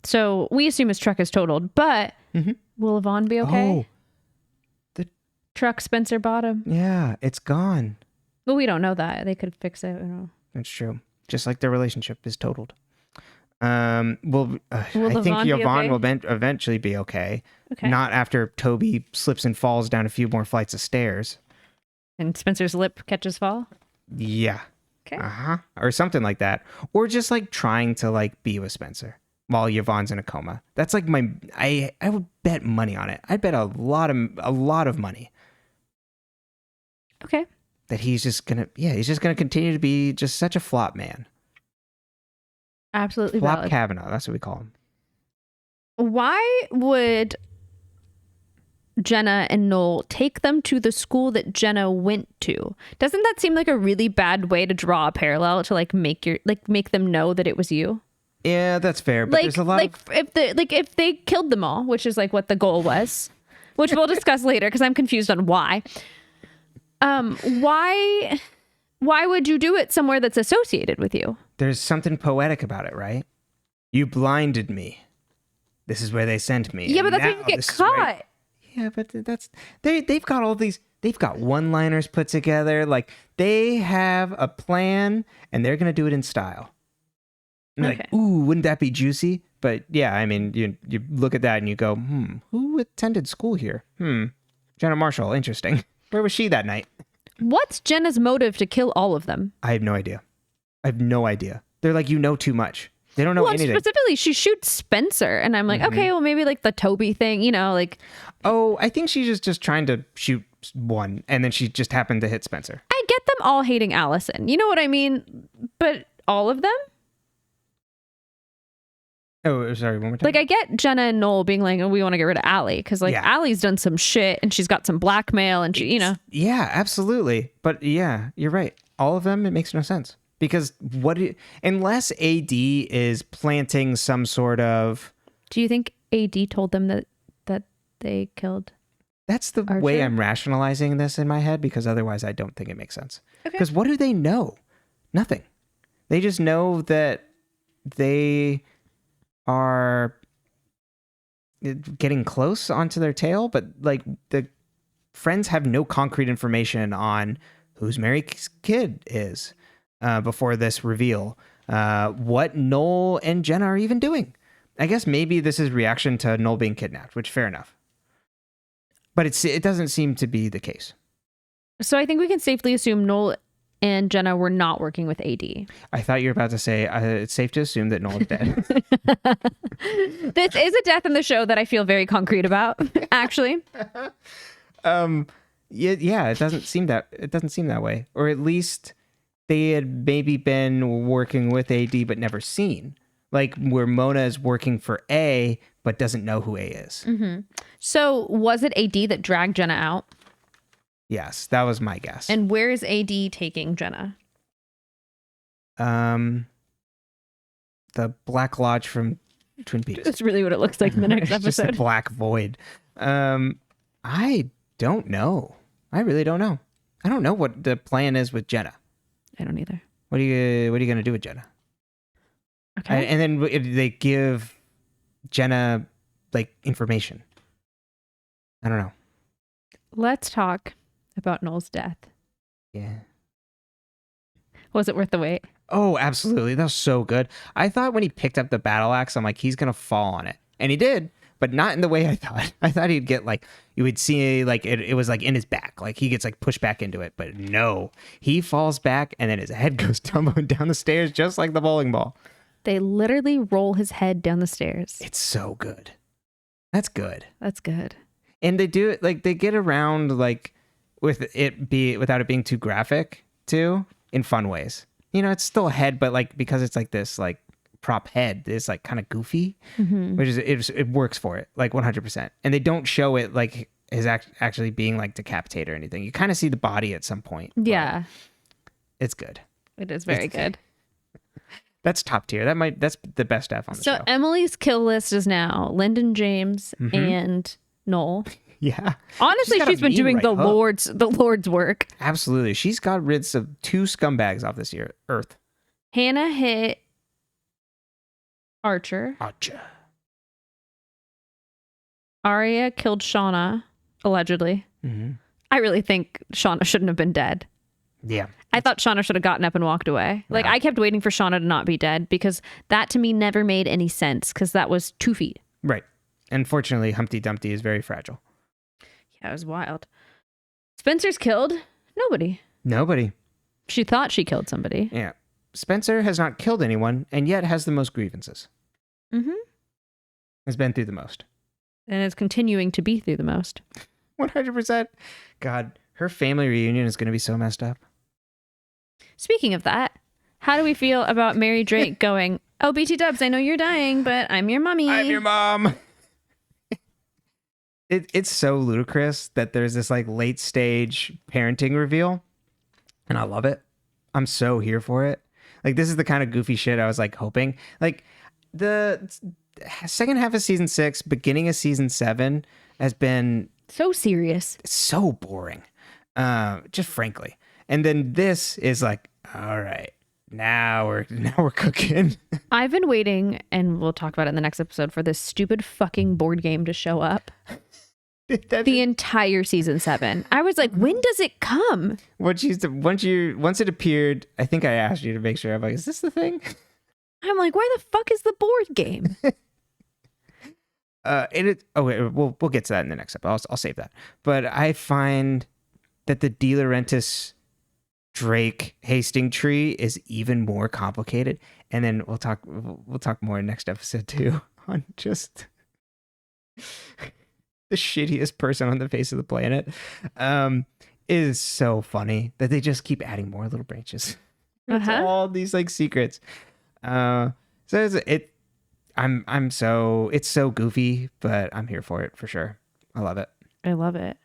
So we assume his truck is totaled, but will Yvonne be okay? Oh, the truck Spencer bought him. Yeah, it's gone. Well, we don't know that. They could fix it. That's true. Just like their relationship is totaled. I think Yvonne will eventually be okay. Not after Toby slips and falls down a few more flights of stairs. And Spencer's lip catches fall? Yeah. Okay. Or something like that. Or just like trying to like be with Spencer while Yvonne's in a coma. That's like I would bet money on it. I'd bet a lot of money. Okay. That he's just gonna continue to be just such a flop man. Absolutely Flop valid. Kavanaugh, that's what we call him. Why would Jenna and Noel take them to the school that Jenna went to? Doesn't that seem like a really bad way to draw a parallel to like make them know that it was you? Yeah, that's fair. But there's a lot if they killed them all, which is like what the goal was, which we'll discuss later because I'm confused on why. Why would you do it somewhere that's associated with you? There's something poetic about it, right? You blinded me. This is where they sent me. Yeah, but that's how you get caught. Yeah, but they've got all these. They've got one-liners put together. Like they have a plan, and they're gonna do it in style. And like, ooh, wouldn't that be juicy? But yeah, I mean, you look at that and you go, who attended school here? Jenna Marshall, interesting. Where was she that night? What's Jenna's motive to kill all of them? I have no idea. They're like, you know too much. They don't know anything. Specifically, she shoots Spencer, and I'm like, okay, well, maybe like the Toby thing, like. Oh, I think she's just trying to shoot one, and then she just happened to hit Spencer. I get them all hating Allison. You know what I mean? But all of them? Oh, sorry, one more time. Like, I get Jenna and Noel being like, oh, we want to get rid of Allie, because like Allie's done some shit, and she's got some blackmail, and she, Yeah, absolutely. But yeah, you're right. All of them, it makes no sense. Because unless AD is planting some sort of... Do you think AD told them that they killed That's the Archer? way I'm rationalizing this in my head, because otherwise I don't think it makes sense. Because what do they know? Nothing. They just know that they are getting close onto their tail, but like the friends have no concrete information on whose Mary's kid is. Before this reveal, what Noel and Jenna are even doing. I guess maybe this is reaction to Noel being kidnapped, which fair enough. But it doesn't seem to be the case. So I think we can safely assume Noel and Jenna were not working with AD. I thought you were about to say it's safe to assume that Noel is dead. This is a death in the show that I feel very concrete about, actually. Yeah, it doesn't seem that way, or at least they had maybe been working with AD but never seen. Like where Mona is working for A but doesn't know who A is. So was it AD that dragged Jenna out? Yes, that was my guess. And where is AD taking Jenna? The Black Lodge from Twin Peaks. That's really what it looks like in the next episode. Just a black void. I don't know. I really don't know. I don't know what the plan is with Jenna. I don't either. What are you gonna do with Jenna? Okay. And then they give Jenna like information. I don't know. Let's talk about Noel's death. Yeah. Was it worth the wait? Oh, absolutely. That was so good. I thought when he picked up the battle axe, I'm like, he's gonna fall on it, and he did, but not in the way I thought. I thought he'd get like, you would see like it was like in his back, like he gets like pushed back into it, but no, he falls back and then his head goes tumbling down the stairs just like the bowling ball. They literally roll his head down the stairs. It's so good. That's good. That's good. And they do it like they get around like without it being too graphic too, in fun ways. It's still a head, but like because it's like this like prop head, it's like kind of goofy, which is it works for it like 100%. And they don't show it like is actually being like decapitated or anything. You kind of see the body at some point. Yeah, it's good. It is very good. That's top tier. That's the best F on the show. So Emily's kill list is now Lyndon James and Noel. Yeah. Honestly, got a she's been mean doing right the hook. Lord's work. Absolutely. She's got rid of 2 scumbags off this year. Earth. Hanna hit Archer. Aria killed Shauna, allegedly. Mm-hmm. I really think Shauna shouldn't have been dead. Yeah. I thought Shauna should have gotten up and walked away. Like, Yeah. I kept waiting for Shauna to not be dead because that to me never made any sense because that was 2 feet. Right. Unfortunately, Humpty Dumpty is very fragile. Yeah, it was wild. Spencer's killed? Nobody. She thought she killed somebody. Yeah. Spencer has not killed anyone and yet has the most grievances. Mm-hmm. Has been through the most. And is continuing to be through the most. 100%. God, her family reunion is going to be so messed up. Speaking of that, how do we feel about Mary Drake going, oh, BT Dubs, I know you're dying, but I'm your mommy. I'm your mom. It's so ludicrous that there's this like late stage parenting reveal. And I love it. I'm so here for it. Like, this is the kind of goofy shit I was like hoping. Like, the second half of season 6, beginning of season 7 has been so serious. So boring. Just frankly. And then this is like, all right, now we're cooking. I've been waiting, and we'll talk about it in the next episode, for this stupid fucking board game to show up. The entire season 7. I was like, when does it come? Once it appeared, I think I asked you to make sure. I'm like, is this the thing? I'm like, where the fuck is the board game? We'll get to that in the next episode. I'll save that. But I find that the Delaurentis Drake Hastings tree is even more complicated, and then we'll talk more next episode too on just the shittiest person on the face of the planet. It is so funny that they just keep adding more little branches. It's all these like secrets. It's so goofy, but I'm here for it for sure. I love it. I love it.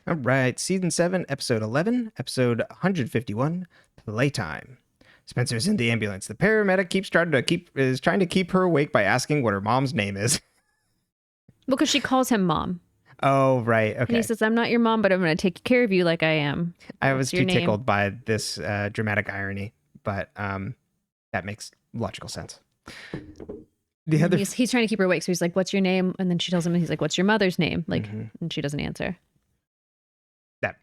All right, season 7, episode 11, episode 151, playtime. Spencer's in the ambulance. The paramedic is trying to keep her awake by asking what her mom's name is. Because she calls him mom. Oh, right. Okay. And he says, I'm not your mom, but I'm going to take care of you like I am. I was too tickled by this dramatic irony, but that makes logical sense. He's trying to keep her awake, so he's like, what's your name? And then she tells him, and he's like, what's your mother's name? Like, and she doesn't answer.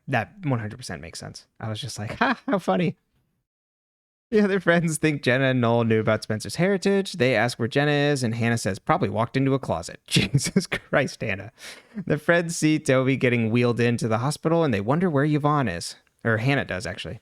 That 100% makes sense. I was just like, ha, how funny. The other friends think Jenna and Noel knew about Spencer's heritage. They ask where Jenna is, and Hanna says, probably walked into a closet. Jesus Christ, Hanna. The friends see Toby getting wheeled into the hospital, and they wonder where Yvonne is. Or Hanna does, actually.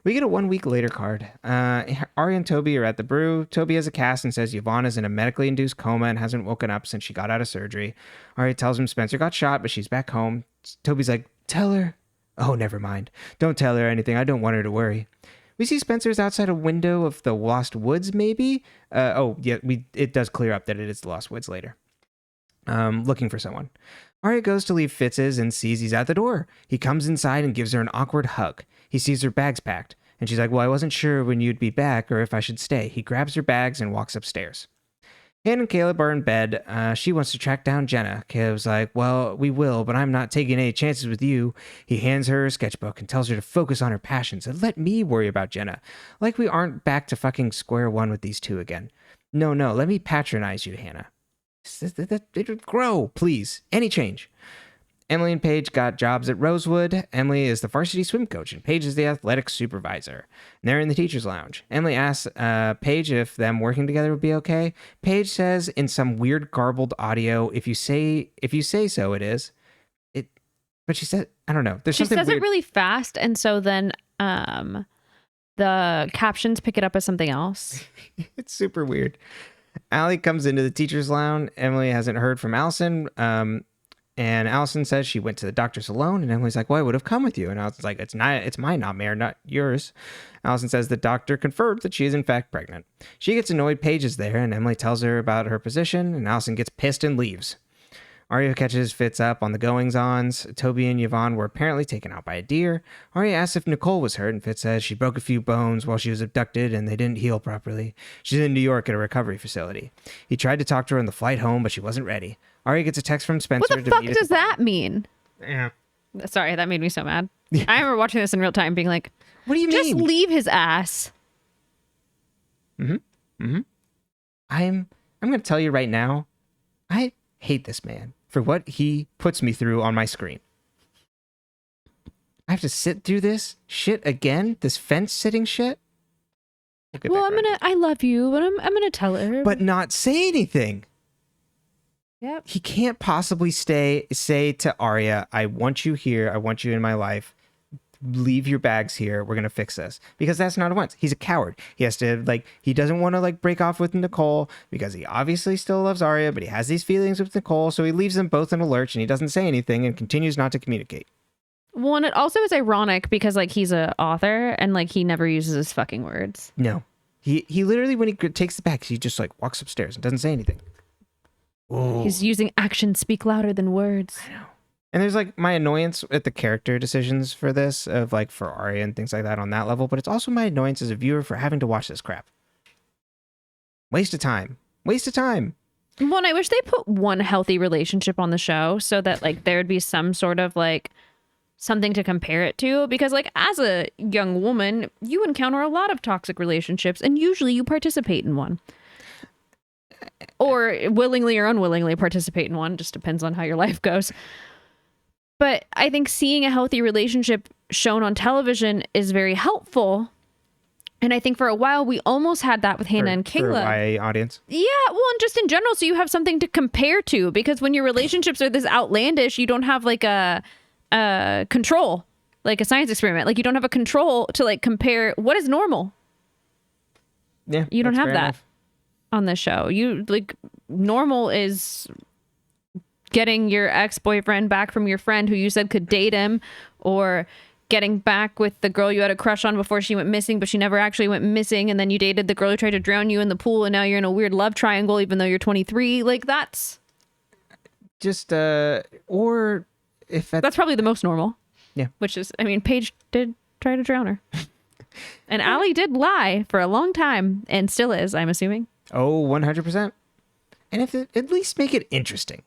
We get a 1 week later card. Aria and Toby are at the brew. Toby has a cast and says Yvonne is in a medically induced coma and hasn't woken up since she got out of surgery. Aria tells him Spencer got shot, but she's back home. Toby's like, tell her. Oh, never mind. Don't tell her anything. I don't want her to worry. We see Spencer's outside a window of the Lost Woods, maybe? It does clear up that it is the Lost Woods later. Looking for someone. Aria goes to leave Fitz's and sees he's at the door. He comes inside and gives her an awkward hug. He sees her bags packed, and she's like, well, I wasn't sure when you'd be back or if I should stay. He grabs her bags and walks upstairs. Hanna and Caleb are in bed. She wants to track down Jenna. Caleb's like, well, we will, but I'm not taking any chances with you. He hands her a sketchbook and tells her to focus on her passions and let me worry about Jenna. Like we aren't back to fucking square one with these two again. No, let me patronize you, Hanna. Grow, please. Any change. Emily and Paige got jobs at Rosewood. Emily is the varsity swim coach, and Paige is the athletic supervisor. And they're in the teacher's lounge. Emily asks Paige if them working together would be okay. Paige says in some weird garbled audio, if you say so, it is. But she said, I don't know. There's something weird. She says it really fast, and so then the captions pick it up as something else. It's super weird. Allie comes into the teacher's lounge. Emily hasn't heard from Allison. And Allison says she went to the doctor's alone, and Emily's like, well, I would have come with you. And Allison's like, it's my nightmare, not yours. Allison says the doctor confirmed that she is in fact pregnant. She gets annoyed Paige is there, and Emily tells her about her position, and Allison gets pissed and leaves. Aria catches Fitz up on the goings-ons. Toby and Yvonne were apparently taken out by a deer. Aria asks if Nicole was hurt, and Fitz says she broke a few bones while she was abducted, and they didn't heal properly. She's in New York at a recovery facility. He tried to talk to her on the flight home, but she wasn't ready. Aria gets a text from Spencer. What the fuck does that mean? Yeah. Sorry, that made me so mad. I remember watching this in real time being like, What do you just mean? leave his ass. I'm going to tell you right now, I hate this man for what he puts me through on my screen. I have to sit through this shit again, this fence sitting shit. Well, I love you, but I'm gonna tell her. But not say anything. Yep. He can't possibly say to Aria, I want you here. I want you in my life. Leave your bags here. We're going to fix this. Because that's not a once. He's a coward. He has to, he doesn't want to, break off with Nicole because he obviously still loves Aria, but he has these feelings with Nicole. So he leaves them both in a lurch and he doesn't say anything and continues not to communicate. Well, and it also is ironic because, he's an author and, he never uses his fucking words. No. He literally, when he takes the bags, he just, walks upstairs and doesn't say anything. Ooh. He's using actions speak louder than words. I know. And there's my annoyance at the character decisions for this of for Aria and things like that on that level, but it's also my annoyance as a viewer for having to watch this crap. Waste of time. Waste of time. Well, and I wish they put one healthy relationship on the show so that there would be some sort of something to compare it to, because as a young woman, you encounter a lot of toxic relationships and usually you participate in one. Or willingly or unwillingly participate in one, just depends on how your life goes. But I think seeing a healthy relationship shown on television is very helpful. And I think for a while we almost had that with Hanna and Caleb. For my audience. Yeah, well, and just in general, so you have something to compare to, because when your relationships are this outlandish, you don't have a control, like a science experiment. You don't have a control to compare what is normal. Yeah, you don't have that enough. On this show. You normal is getting your ex-boyfriend back from your friend who you said could date him, or getting back with the girl you had a crush on before she went missing, but she never actually went missing, and then you dated the girl who tried to drown you in the pool, and now you're in a weird love triangle even though you're 23. That's just or if that's probably the most normal. Yeah. Which is, Paige did try to drown her. And Allie did lie for a long time and still is, I'm assuming. Oh, 100%. And if it, at least make it interesting.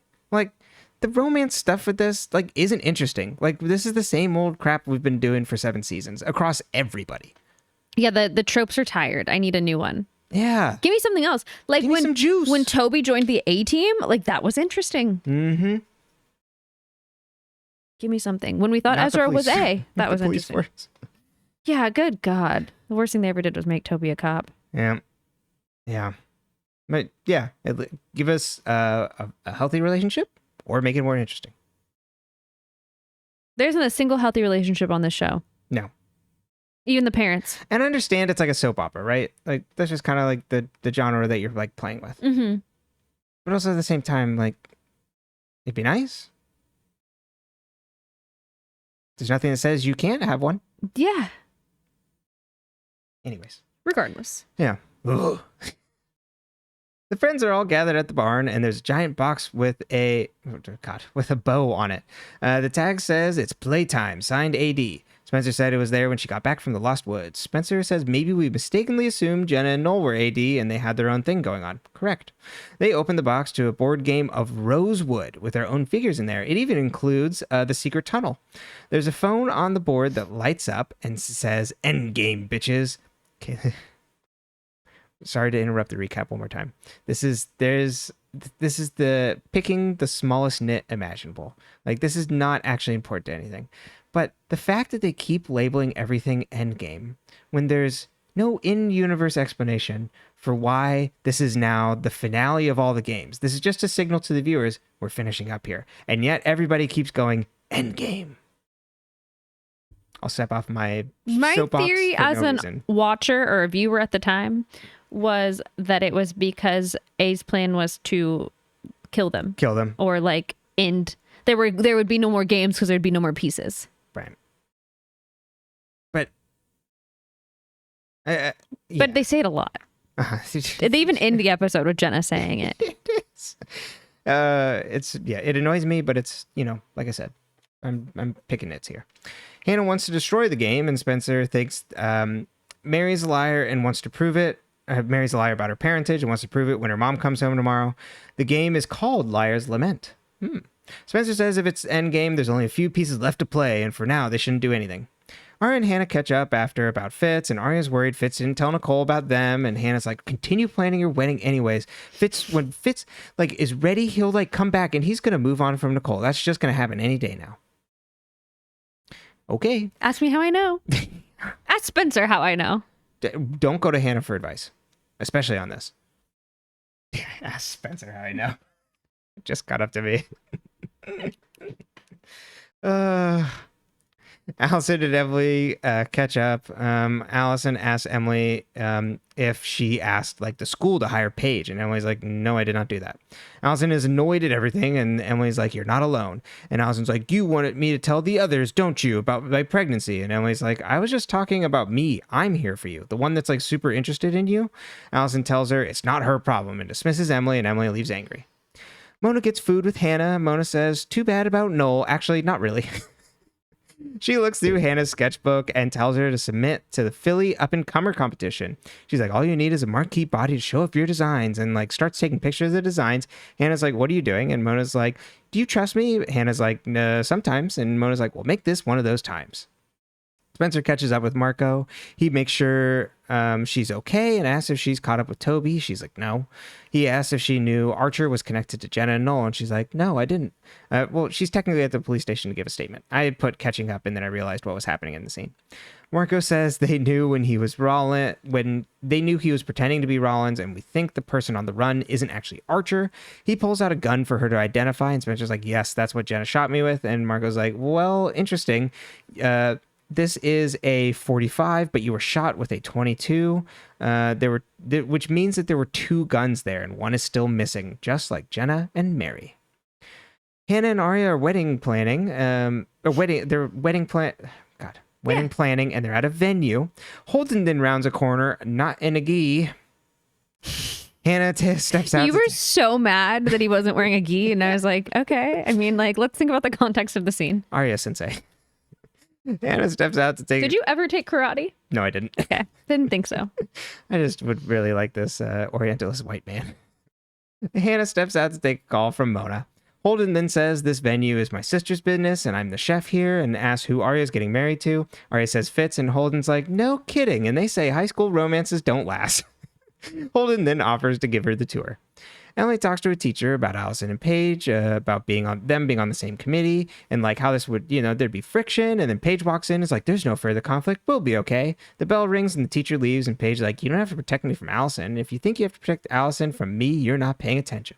The romance stuff with this, isn't interesting. This is the same old crap we've been doing for 7 seasons across everybody. Yeah, the tropes are tired. I need a new one. Yeah. Give me something else. Give me some juice. When Toby joined the A-team, that was interesting. Mm-hmm. Give me something. When we thought Not Ezra was A, that was interesting. Force. Yeah, good God. The worst thing they ever did was make Toby a cop. Yeah. Yeah. But yeah, give us a healthy relationship or make it more interesting. There isn't a single healthy relationship on this show. No. Even the parents. And I understand it's like a soap opera, right? That's just kind of the genre that you're playing with. Mm-hmm. But also at the same time, it'd be nice. There's nothing that says you can't have one. Yeah. Anyways. Regardless. Yeah. Ugh. The friends are all gathered at the barn, and there's a giant box with a bow on it. The tag says it's playtime, signed AD. Spencer said it was there when she got back from the Lost Woods. Spencer says maybe we mistakenly assumed Jenna and Noel were AD and they had their own thing going on. Correct. They opened the box to a board game of Rosewood with their own figures in there. It even includes the secret tunnel. There's a phone on the board that lights up and says, "Endgame, bitches." Okay. Sorry to interrupt the recap one more time. This is the picking the smallest nit imaginable. This is not actually important to anything. But the fact that they keep labeling everything endgame when there's no in-universe explanation for why this is now the finale of all the games. This is just a signal to the viewers, we're finishing up here. And yet everybody keeps going, endgame. I'll step off my soapbox theory for as no an reason. watcher or a viewer at the time was that it was because A's plan was to kill them. Kill them. Or end. There would be no more games because there'd be no more pieces. Right. But yeah. But they say it a lot. They even end the episode with Jenna saying it. It annoys me, but it's, like I said, I'm picking nits here. Hanna wants to destroy the game, and Spencer thinks Mary's a liar and wants to prove it. Mary's a liar about her parentage and wants to prove it when her mom comes home tomorrow. The game is called Liar's Lament. Spencer says if it's endgame, there's only a few pieces left to play, and for now, they shouldn't do anything. Aria and Hanna catch up after about Fitz, and Aria's worried Fitz didn't tell Nicole about them, and Hannah's like, continue planning your wedding anyways. When Fitz, like, is ready, he'll, like, come back, and he's gonna move on from Nicole. That's just gonna happen any day now. Okay. Ask me how I know. Ask Spencer how I know. Don't go to Hanna for advice, especially on this. Ask Spencer how I know. It just got up to me. Allison and Emily catch up. Allison asks Emily if she asked like the school to hire Paige, and Emily's like, no, I did not do that. Allison is annoyed at everything, and Emily's like, you're not alone. And Allison's like, you wanted me to tell the others, don't you, about my pregnancy? And Emily's like, I was just talking about me. I'm here for you, the one that's like super interested in you. Allison tells her it's not her problem and dismisses Emily, and Emily leaves angry. Mona gets food with Hanna. Mona says, too bad about Noel. Actually, not really. She looks through Hannah's sketchbook and tells her to submit to the Philly up-and-comer competition. She's like, all you need is a marquee body to show off your designs, and like starts taking pictures of the designs. Hannah's like, what are you doing? And Mona's like, do you trust me? Hannah's like, no, sometimes. And Mona's like, well, make this one of those times. Spencer catches up with Marco. He makes sure she's okay and asks if she's caught up with Toby. She's like, no. He asks if she knew Archer was connected to Jenna and Noel, and she's like, no, I didn't. Well, she's technically at the police station to give a statement. I had put catching up, and then I realized what was happening in the scene. Marco says they knew when they knew he was pretending to be Rollins, and we think the person on the run isn't actually Archer. He pulls out a gun for her to identify, and Spencer's like, yes, that's what Jenna shot me with. And Marco's like, well, interesting. This is a 45, but you were shot with a 22. Which means that there were two guns there, and one is still missing, just like Jenna and Mary. Hanna and Aria are wedding planning. Wedding planning, and they're at a venue. Holden then rounds a corner, not in a gi. Hanna steps out. You were so mad that he wasn't wearing a gi, and I was like, okay. I mean, like, let's think about the context of the scene. Aria sensei. Hanna steps out to take... Did you ever take karate? No, I didn't. Okay, didn't think so. I just would really like this Orientalist white man. Hanna steps out to take a call from Mona. Holden then says, this venue is my sister's business, and I'm the chef here, and asks who Aria's getting married to. Aria says Fitz, and Holden's like, no kidding, and they say high school romances don't last. Holden then offers to give her the tour. Emily talks to a teacher about Allison and Paige, about being on the same committee, and like how this would, there'd be friction. And then Paige walks in, is like, there's no further conflict. We'll be okay. The bell rings and the teacher leaves, and Paige's like, you don't have to protect me from Allison. If you think you have to protect Allison from me, you're not paying attention.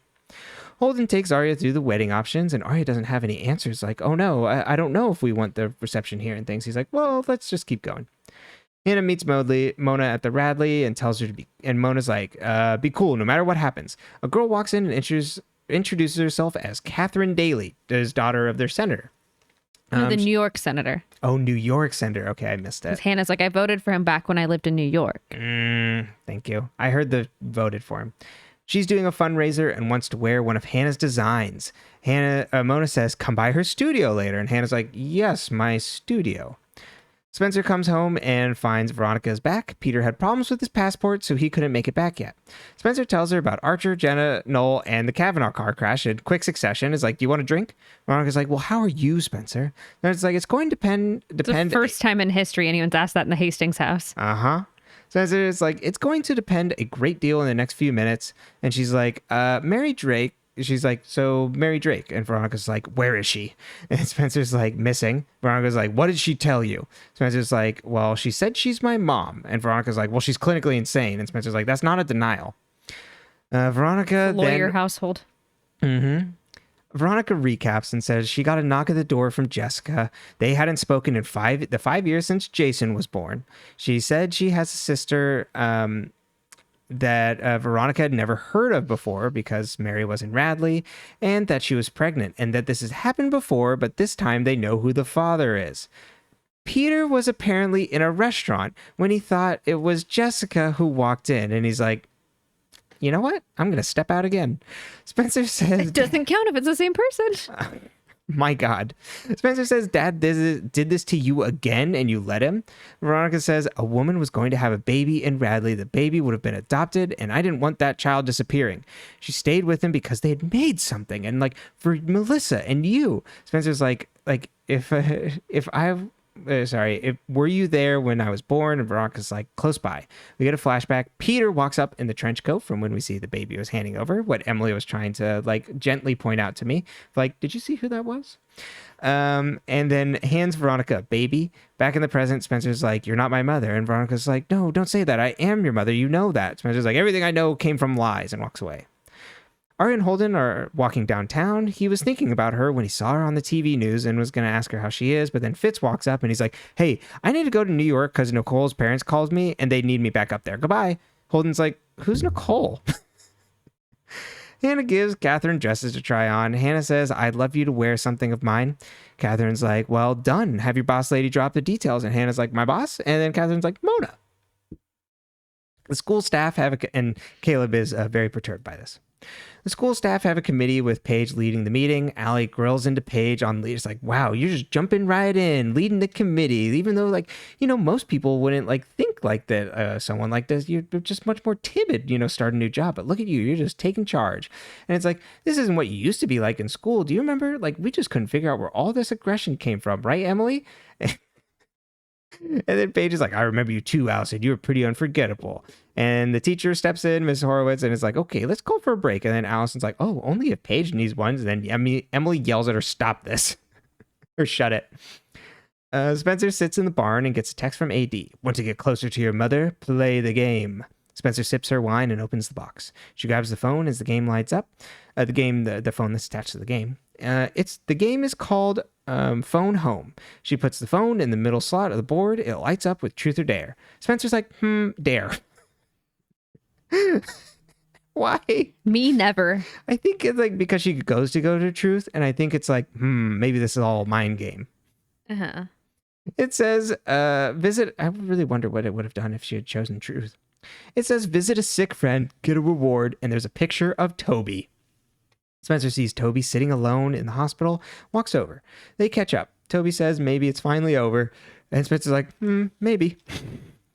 Holden takes Aria through the wedding options, and Aria doesn't have any answers. Like, oh no, I don't know if we want the reception here and things. He's like, well, let's just keep going. Hanna meets Mona at the Radley and tells her to be, and Mona's like, be cool no matter what happens. A girl walks in and introduces herself as Catherine Daly, the daughter of their senator. The New York senator. Oh, New York senator. Okay, I missed it. Hannah's like, I voted for him back when I lived in New York. Thank you. I heard the voted for him. She's doing a fundraiser and wants to wear one of Hannah's designs. Mona says, come by her studio later. And Hannah's like, yes, my studio. Spencer comes home and finds Veronica is back. Peter had problems with his passport, so he couldn't make it back yet. Spencer tells her about Archer, Jenna, Noel, and the Kavanaugh car crash in quick succession. Is like, do you want a drink? Veronica's like, well, how are you, Spencer? And it's like, it's going to depend. It's the first time in history anyone's asked that in the Hastings house. Spencer is like, it's going to depend a great deal in the next few minutes. And she's like, Mary Drake. She's like, so Mary Drake. And Veronica's like, where is she? And Spencer's like, missing. Veronica's like, what did she tell you? Spencer's like, well, she said she's my mom. And Veronica's like, well, she's clinically insane. And Spencer's like, that's not a denial. Veronica lawyer household. Veronica recaps and says she got a knock at the door from Jessica. They hadn't spoken in 5 years since Jason was born. She said she has a sister that Veronica had never heard of before because Mary was in Radley, and that she was pregnant, and that this has happened before, but this time they know who the father is. Peter was apparently in a restaurant when he thought it was Jessica who walked in, and he's like, you know what? I'm going to step out again. Spencer says... It doesn't count if it's the same person. My God. Spencer says, Dad did this to you again and you let him? Veronica says, a woman was going to have a baby in Radley. The baby would have been adopted and I didn't want that child disappearing. She stayed with him because they had made something. And like for Melissa and you, Spencer's like if were you there when I was born? And Veronica's like, close by. We get a flashback. Peter walks up in the trench coat from when we see the baby was handing over, what Emily was trying to like gently point out to me. Like, did you see who that was? And then hands Veronica a baby. Back in the present, Spencer's like, you're not my mother. And Veronica's like, no, don't say that. I am your mother. You know that. Spencer's like, everything I know came from lies, and walks away. Aria and Holden are walking downtown. He was thinking about her when he saw her on the TV news and was going to ask her how she is. But then Fitz walks up and he's like, hey, I need to go to New York because Nicole's parents called me and they need me back up there. Goodbye. Holden's like, who's Nicole? Hanna gives Catherine dresses to try on. Hanna says, I'd love you to wear something of mine. Catherine's like, well, done. Have your boss lady drop the details. And Hannah's like, my boss? And then Catherine's like, Mona. The school staff and Caleb is very perturbed by this. The school staff have a committee with Paige leading the meeting. Allie grills into Paige on leaders like, wow, you're just jumping right in, leading the committee, even though like, most people wouldn't like think like that. Someone like this, you're just much more timid, start a new job. But look at you, you're just taking charge. And it's like, this isn't what you used to be like in school. Do you remember? Like, we just couldn't figure out where all this aggression came from, right, Emily? And then Paige is like, I remember you too, Allison. You were pretty unforgettable. And the teacher steps in, Miss Horowitz, and is like, okay, let's go for a break. And then Allison's like, oh, only if Paige needs one. And then Emily yells at her, stop this. Or shut it. Spencer sits in the barn and gets a text from AD. Want to get closer to your mother? Play the game. Spencer sips her wine and opens the box. She grabs the phone as the game lights up. The phone that's attached to the game. The game is called Phone Home. She puts the phone in the middle slot of the board. It lights up with truth or dare. Spencer's like, dare. Why? Me never. I think it's like because she goes to go to truth, and I think it's like, maybe this is all a mind game. Uh-huh. It says, visit. I really wonder what it would have done if she had chosen truth. It says, visit a sick friend, get a reward, and there's a picture of Toby. Spencer sees Toby sitting alone in the hospital, walks over. They catch up. Toby says, maybe it's finally over. And Spencer's like, maybe.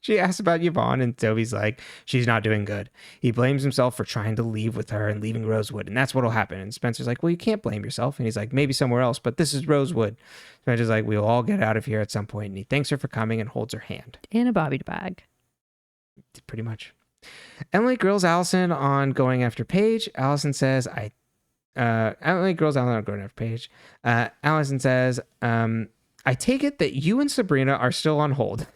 She asks about Yvonne, and Toby's like, she's not doing good. He blames himself for trying to leave with her and leaving Rosewood, and that's what'll happen. And Spencer's like, well, you can't blame yourself. And he's like, maybe somewhere else, but this is Rosewood. Spencer's like, we'll all get out of here at some point. And he thanks her for coming and holds her hand. In a bobby bag. Pretty much. Emily grills Allison on going after Paige. Allison says, Emily grills Allison on going after Paige. Allison says, I take it that you and Sabrina are still on hold.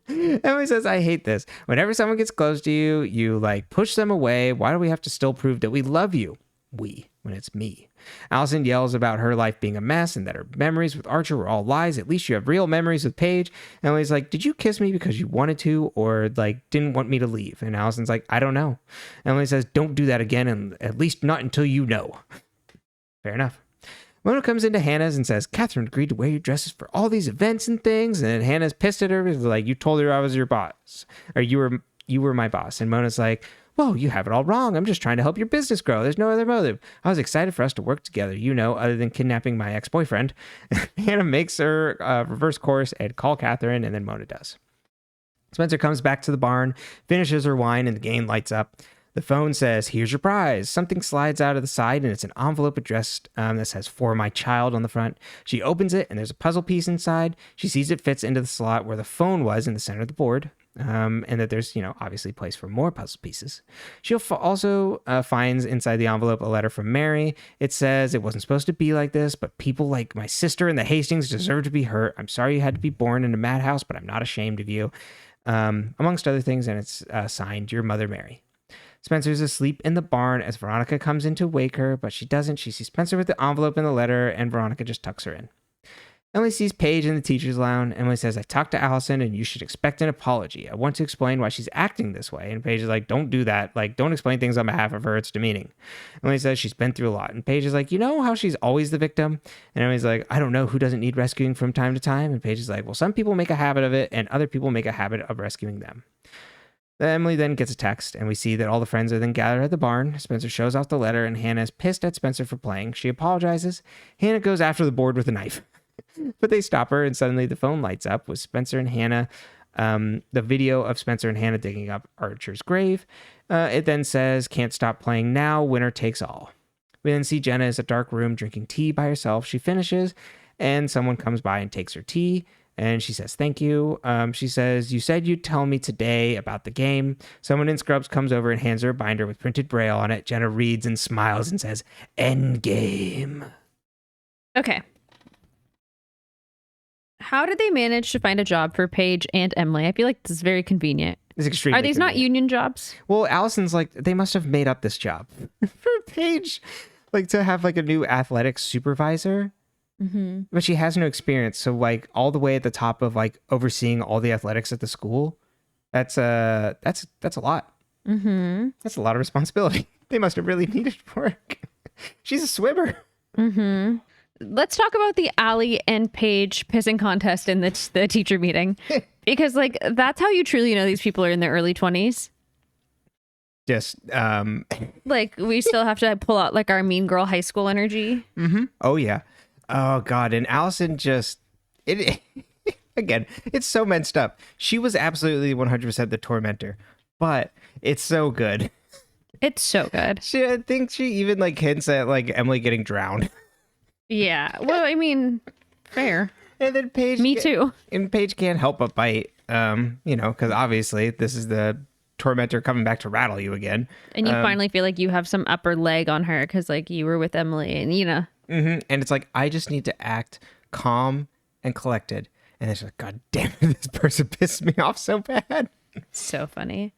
Emily says, I hate this. Whenever someone gets close to you, you like push them away. Why do we have to still prove that we love you? We, when it's me. Allison yells about her life being a mess and that her memories with Archer were all lies. At least you have real memories with Paige. Emily's like, did you kiss me because you wanted to or like didn't want me to leave? And Allison's like, I don't know. Emily says, don't do that again, and at least not until you know. Fair enough. Mona comes into Hannah's and says, Catherine agreed to wear your dresses for all these events and things. And then Hannah's pissed at her. It's like, you told her I was your boss. Or you were my boss. And Mona's like, whoa, you have it all wrong. I'm just trying to help your business grow. There's no other motive. I was excited for us to work together, other than kidnapping my ex-boyfriend. Hanna makes her reverse course and call Catherine, and then Mona does. Spencer comes back to the barn, finishes her wine, and the game lights up. The phone says, here's your prize. Something slides out of the side, and it's an envelope addressed that says, for my child on the front. She opens it, and there's a puzzle piece inside. She sees it fits into the slot where the phone was in the center of the board, and that there's, obviously place for more puzzle pieces. She also finds inside the envelope a letter from Mary. It says, it wasn't supposed to be like this, but people like my sister and the Hastings deserve to be hurt. I'm sorry you had to be born in a madhouse, but I'm not ashamed of you. Amongst other things, and it's signed, your mother, Mary. Spencer's asleep in the barn as Veronica comes in to wake her, but she doesn't. She sees Spencer with the envelope and the letter, and Veronica just tucks her in. Emily sees Paige in the teacher's lounge. Emily says, I talked to Allison, and you should expect an apology. I want to explain why she's acting this way. And Paige is like, don't do that. Like, don't explain things on behalf of her. It's demeaning. Emily says she's been through a lot. And Paige is like, you know how she's always the victim? And Emily's like, I don't know who doesn't need rescuing from time to time. And Paige is like, well, some people make a habit of it, and other people make a habit of rescuing them. Emily then gets a text, and we see that all the friends are then gathered at the barn. Spencer shows off the letter, and Hanna is pissed at Spencer for playing. She apologizes. Hanna goes after the board with a knife, but they stop her, and suddenly the phone lights up with Spencer and Hanna. The video of Spencer and Hanna digging up Archer's grave. It then says, "Can't stop playing now. Winner takes all." We then see Jenna is in a dark room drinking tea by herself. She finishes, and someone comes by and takes her tea. And she says, "Thank you." She says, "You said you'd tell me today about the game." Someone in scrubs comes over and hands her a binder with printed braille on it. Jenna reads and smiles and says, "End game." Okay. How did they manage to find a job for Paige and Emily? I feel like this is very convenient. It's extremely Are these not convenient. union jobs? Well, Allison's like, they must have made up this job for Paige, like to have like a new athletics supervisor. Mm-hmm. But she has no experience, so like all the way at the top of like overseeing all the athletics at the school, that's a lot. Mm-hmm. That's a lot of responsibility. They must have really needed work. She's a swimmer. Mm-hmm. Let's talk about the Allie and Paige pissing contest in the teacher meeting, because like that's how you truly know these people are in their early 20s. Just Like we still have to pull out like our mean girl high school energy. Mm-hmm. Oh yeah. Oh god. And Allison just it again. It's so messed up. She was absolutely 100% the tormentor, but it's so good. It's so good. I think she even like hints at like Emily getting drowned. Yeah. Well, I mean, fair. And then Paige. Me too. And Paige can't help but bite. Because obviously this is the tormentor coming back to rattle you again. And you finally feel like you have some upper leg on her because like you were with Emily and Mm-hmm. And it's like, I just need to act calm and collected. And it's like, God damn it, this person pissed me off so bad. So funny.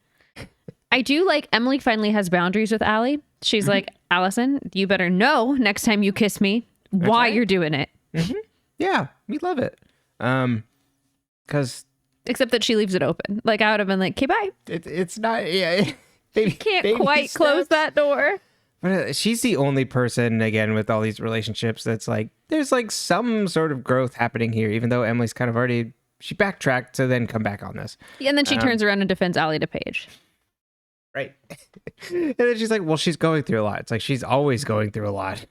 I do like Emily finally has boundaries with Allie. She's like, "Allison, you better know next time you kiss me why right. you're doing it." Mm-hmm. Yeah, we love it. Because except that she leaves it open. Like I would have been like, "Okay, bye." It's not. Yeah, baby, Can't quite close that door. But she's the only person, again, with all these relationships that's like, there's like some sort of growth happening here, even though Emily's kind of already, she backtracked to then come back on this. Yeah, and then she turns around and defends Allie to Paige. Right. And then she's like, well, she's going through a lot. It's like, she's always going through a lot.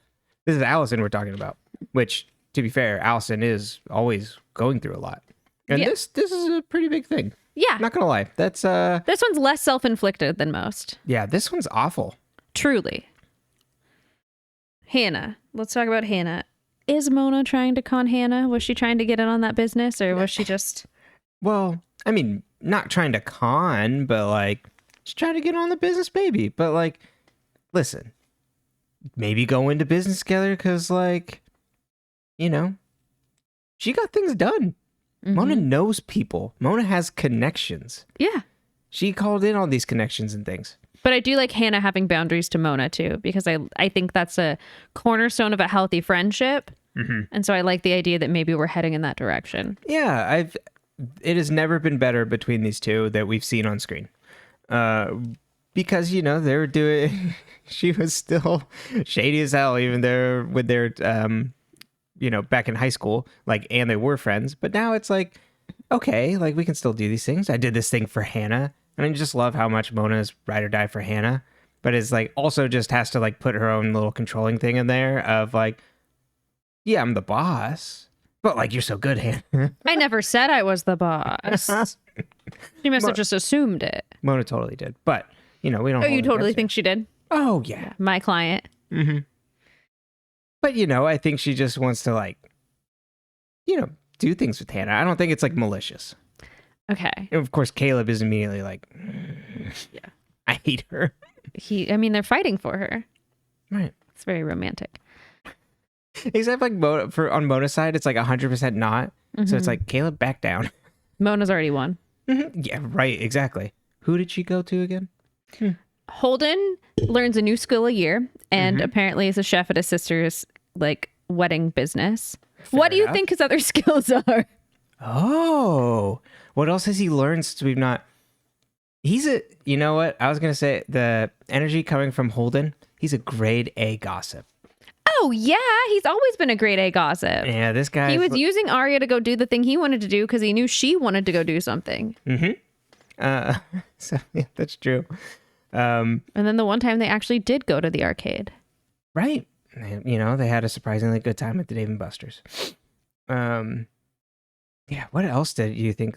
This is Allison we're talking about, which, to be fair, Allison is always going through a lot. And Yeah. this is a pretty big thing. Yeah. Not gonna lie. That's This one's less self-inflicted than most. yeah, this one's awful. Truly. Hanna. Let's talk about Hanna. Is Mona trying to con Hanna? Was she trying to get in on that business, or was she just... Well, I mean, not trying to con, but like, she's trying to get on the business, baby. But like, listen, maybe go into business together because, like, you know, she got things done. Mona knows people. Mona has connections. Yeah. She called in on these connections and things. But I do like Hanna having boundaries to Mona too, because I think that's a cornerstone of a healthy friendship. Mm-hmm. And so I like the idea that maybe we're heading in that direction. Yeah, it has never been better between these two that we've seen on screen. Because, you know, they were doing, she was still shady as hell, even though with their, you know, back in high school, like, and they were friends. But now it's like, okay, like, we can still do these things. I did this thing for Hanna. And I just love how much Mona is ride or die for Hanna. But it's like, also just has to like put her own little controlling thing in there of like, yeah, I'm the boss. But like, you're so good, Hanna. I never said I was the boss. She must have just assumed it. Mona totally did. But, you know, we don't. Oh, you totally think she did? Oh, yeah. My client. Mm-hmm. But, you know, I think she just wants to, like, you know, do things with Hanna. I don't think it's, like, malicious. Okay. And of course, Caleb is immediately like, Yeah. I hate her. They're fighting for her. Right. It's very romantic. Except, like, on Mona's side, it's, like, 100% not. So it's like, Caleb, back down. Mona's already won. Mm-hmm. Yeah, right. Exactly. Who did she go to again? Holden learns a new skill a year and apparently is a chef at his sister's, like, wedding business. What do you think his other skills are? Oh, what else has he learned since we've not? You know what? I was going to say the energy coming from Holden, he's a grade A gossip. Oh, yeah. He's always been a grade A gossip. Yeah, this guy. He was using Aria to go do the thing he wanted to do because he knew she wanted to go do something. Mm-hmm. So yeah, that's true. And then the one time they actually did go to the arcade. Right. You know, they had a surprisingly good time at the Dave and Buster's. Yeah, what else did you think?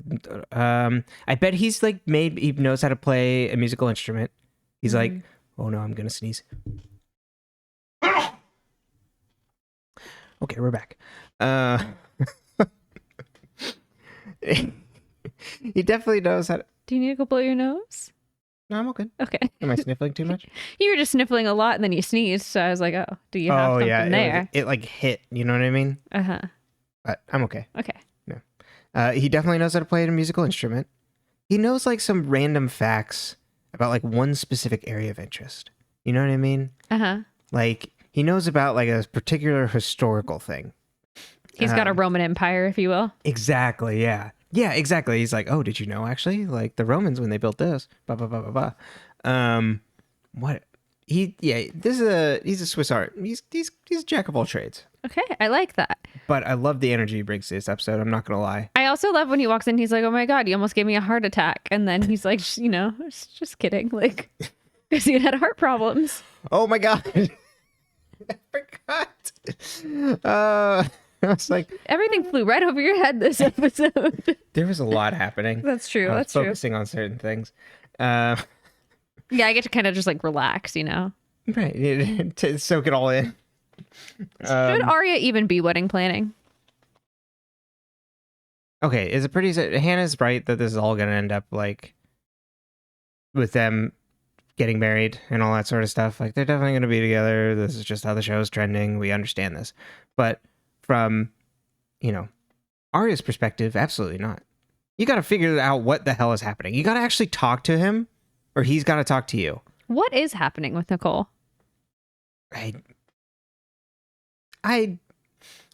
I bet he's like he knows how to play a musical instrument. He's like, oh no, I'm gonna sneeze. Okay, we're back. He definitely knows how to... Do you need to go blow your nose? No, I'm okay. Okay. Am I sniffling too much? You were just sniffling a lot and then you sneezed. So I was like, oh, do you have something there? It like hit, you know what I mean? Uh-huh. But I'm okay. Okay. No. He definitely knows how to play a musical instrument. He knows like some random facts about like one specific area of interest. You know what I mean? Uh-huh. Like he knows about like a particular historical thing. He's got a Roman Empire, if you will. Exactly, yeah. Yeah, exactly. He's like, oh, did you know actually? Like the Romans when they built this, blah blah blah blah blah. What? He's a Swiss art. He's a jack of all trades. Okay, I like that. But I love the energy he brings to this episode. I'm not gonna lie. I also love when he walks in. He's like, "Oh my god, you almost gave me a heart attack," and then he's like, "You know, just kidding." Like, because he had heart problems. Oh my god, I forgot. I was like, everything flew right over your head this episode. There was a lot happening. That's true. I was focusing on certain things. Yeah, I get to kind of just like relax, you know. Right, to soak it all in. Should Aria even be wedding planning? Okay, is it pretty... Hannah's right that this is all going to end up like with them getting married and all that sort of stuff. Like they're definitely going to be together. This is just how the show is trending. We understand this. But from, you know, Aria's perspective, absolutely not. You got to figure out what the hell is happening. You got to actually talk to him or he's got to talk to you. What is happening with Nicole?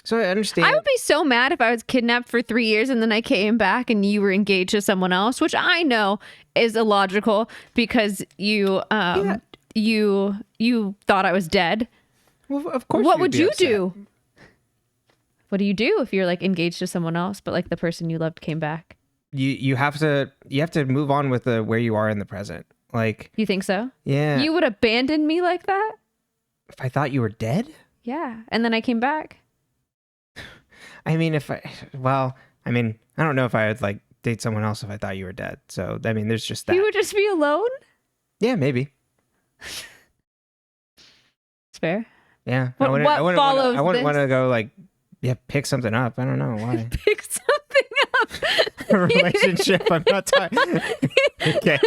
So I understand. I would be so mad if I was kidnapped for 3 years and then I came back and you were engaged to someone else, which I know is illogical because you thought I was dead. Well, of course. What would you do? What do you do if you're like engaged to someone else, but like the person you loved came back? You have to move on with where you are in the present. Like, you think so? Yeah. You would abandon me like that? If I thought you were dead? Yeah. And then I came back. I mean, I don't know if I would like date someone else if I thought you were dead. So, I mean, there's just that. You would just be alone? Yeah, maybe. It's fair. Yeah. I wouldn't want to go like, pick something up. I don't know why. Pick something up. A relationship. I'm not talking. Okay,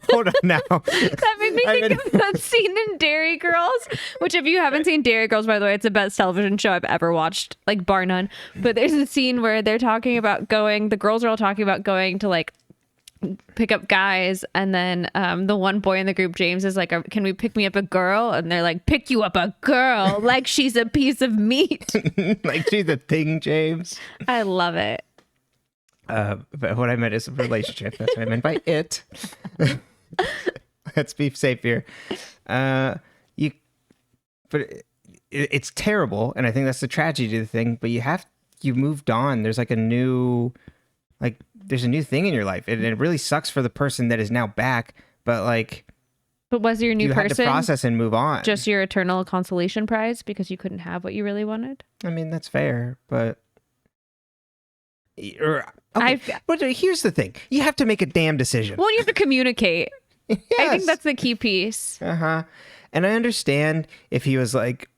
hold on now. That made me think of that scene in Dairy Girls, which if you haven't seen Dairy Girls, by the way, it's the best television show I've ever watched, like bar none. But there's a scene where they're talking about the girls are all talking about going to like pick up guys, and then the one boy in the group, James, is like, can we pick me up a girl? And they're like, pick you up a girl like she's a piece of meat. Like she's a thing, James. I love it. But what I meant is a relationship. That's what I meant by it. Let's be safe here. But it's terrible, and I think that's the tragedy of the thing. But you moved on. There's like there's a new thing in your life, and it really sucks for the person that is now back. But was your new person had to process and move on? Just your eternal consolation prize because you couldn't have what you really wanted? I mean, that's fair, but. But here's the thing. You have to make a damn decision. Well, you have to communicate. Yes. I think that's the key piece. Uh-huh. And I understand if he was like,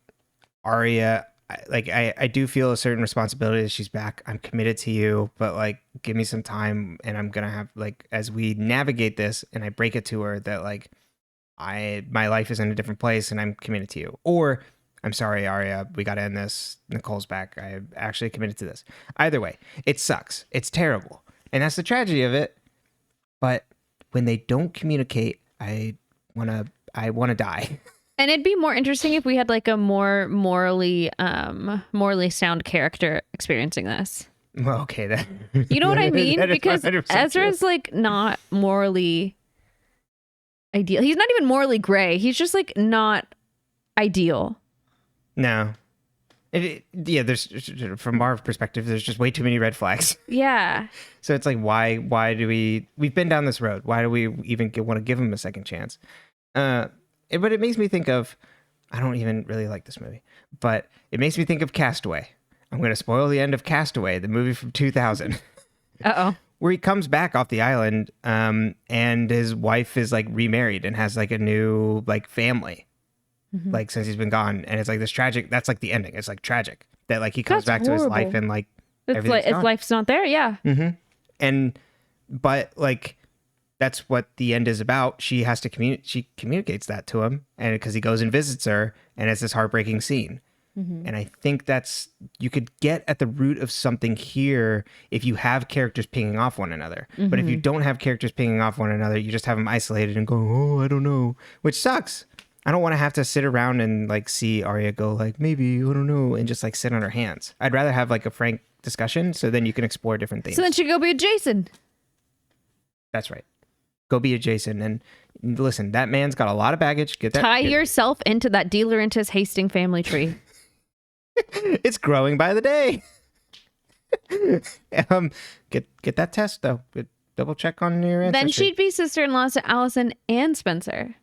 Aria, I do feel a certain responsibility that she's back. I'm committed to you, but like, give me some time and I'm going to have like, as we navigate this and I break it to her that like, my life is in a different place and I'm committed to you. Or I'm sorry, Aria, we got to end this. Nicole's back. I actually committed to this. Either way, it sucks. It's terrible. And that's the tragedy of it. But when they don't communicate, I want to die. And it'd be more interesting if we had like a more morally sound character experiencing this. Well, okay, that. You know what I mean? Because 100% Ezra's true. like not morally ideal. He's not even morally gray. He's just like not ideal. No. Yeah, there's, from our perspective, there's just way too many red flags. Yeah. So it's like, why do we've been down this road. Why do we even want to give him a second chance? But it makes me think of, I don't even really like this movie, but it makes me think of Castaway. I'm going to spoil the end of Castaway, the movie from 2000. Uh-oh. Where he comes back off the island, and his wife is like remarried and has like a new like family. Like since he's been gone, and it's like this tragic. That's like the ending. It's like tragic that like he comes back to his life and like everything's gone. If life's not there, yeah. But like that's what the end is about. She has to She communicates that to him, and because he goes and visits her, and it's this heartbreaking scene. And I think that's, you could get at the root of something here if you have characters pinging off one another. But if you don't have characters pinging off one another, you just have them isolated and go, oh, I don't know, which sucks. I don't want to have to sit around and like see Aria go like, maybe, I don't know, and just like sit on her hands. I'd rather have like a frank discussion so then you can explore different things. So then she go be a Jason. That's right. Go be a Jason. And listen, that man's got a lot of baggage. Tie yourself into that Delaurentis Hastings family tree. It's growing by the day. Get that test though. Double check on your ancestry. Then she'd be sister-in-laws to Allison and Spencer.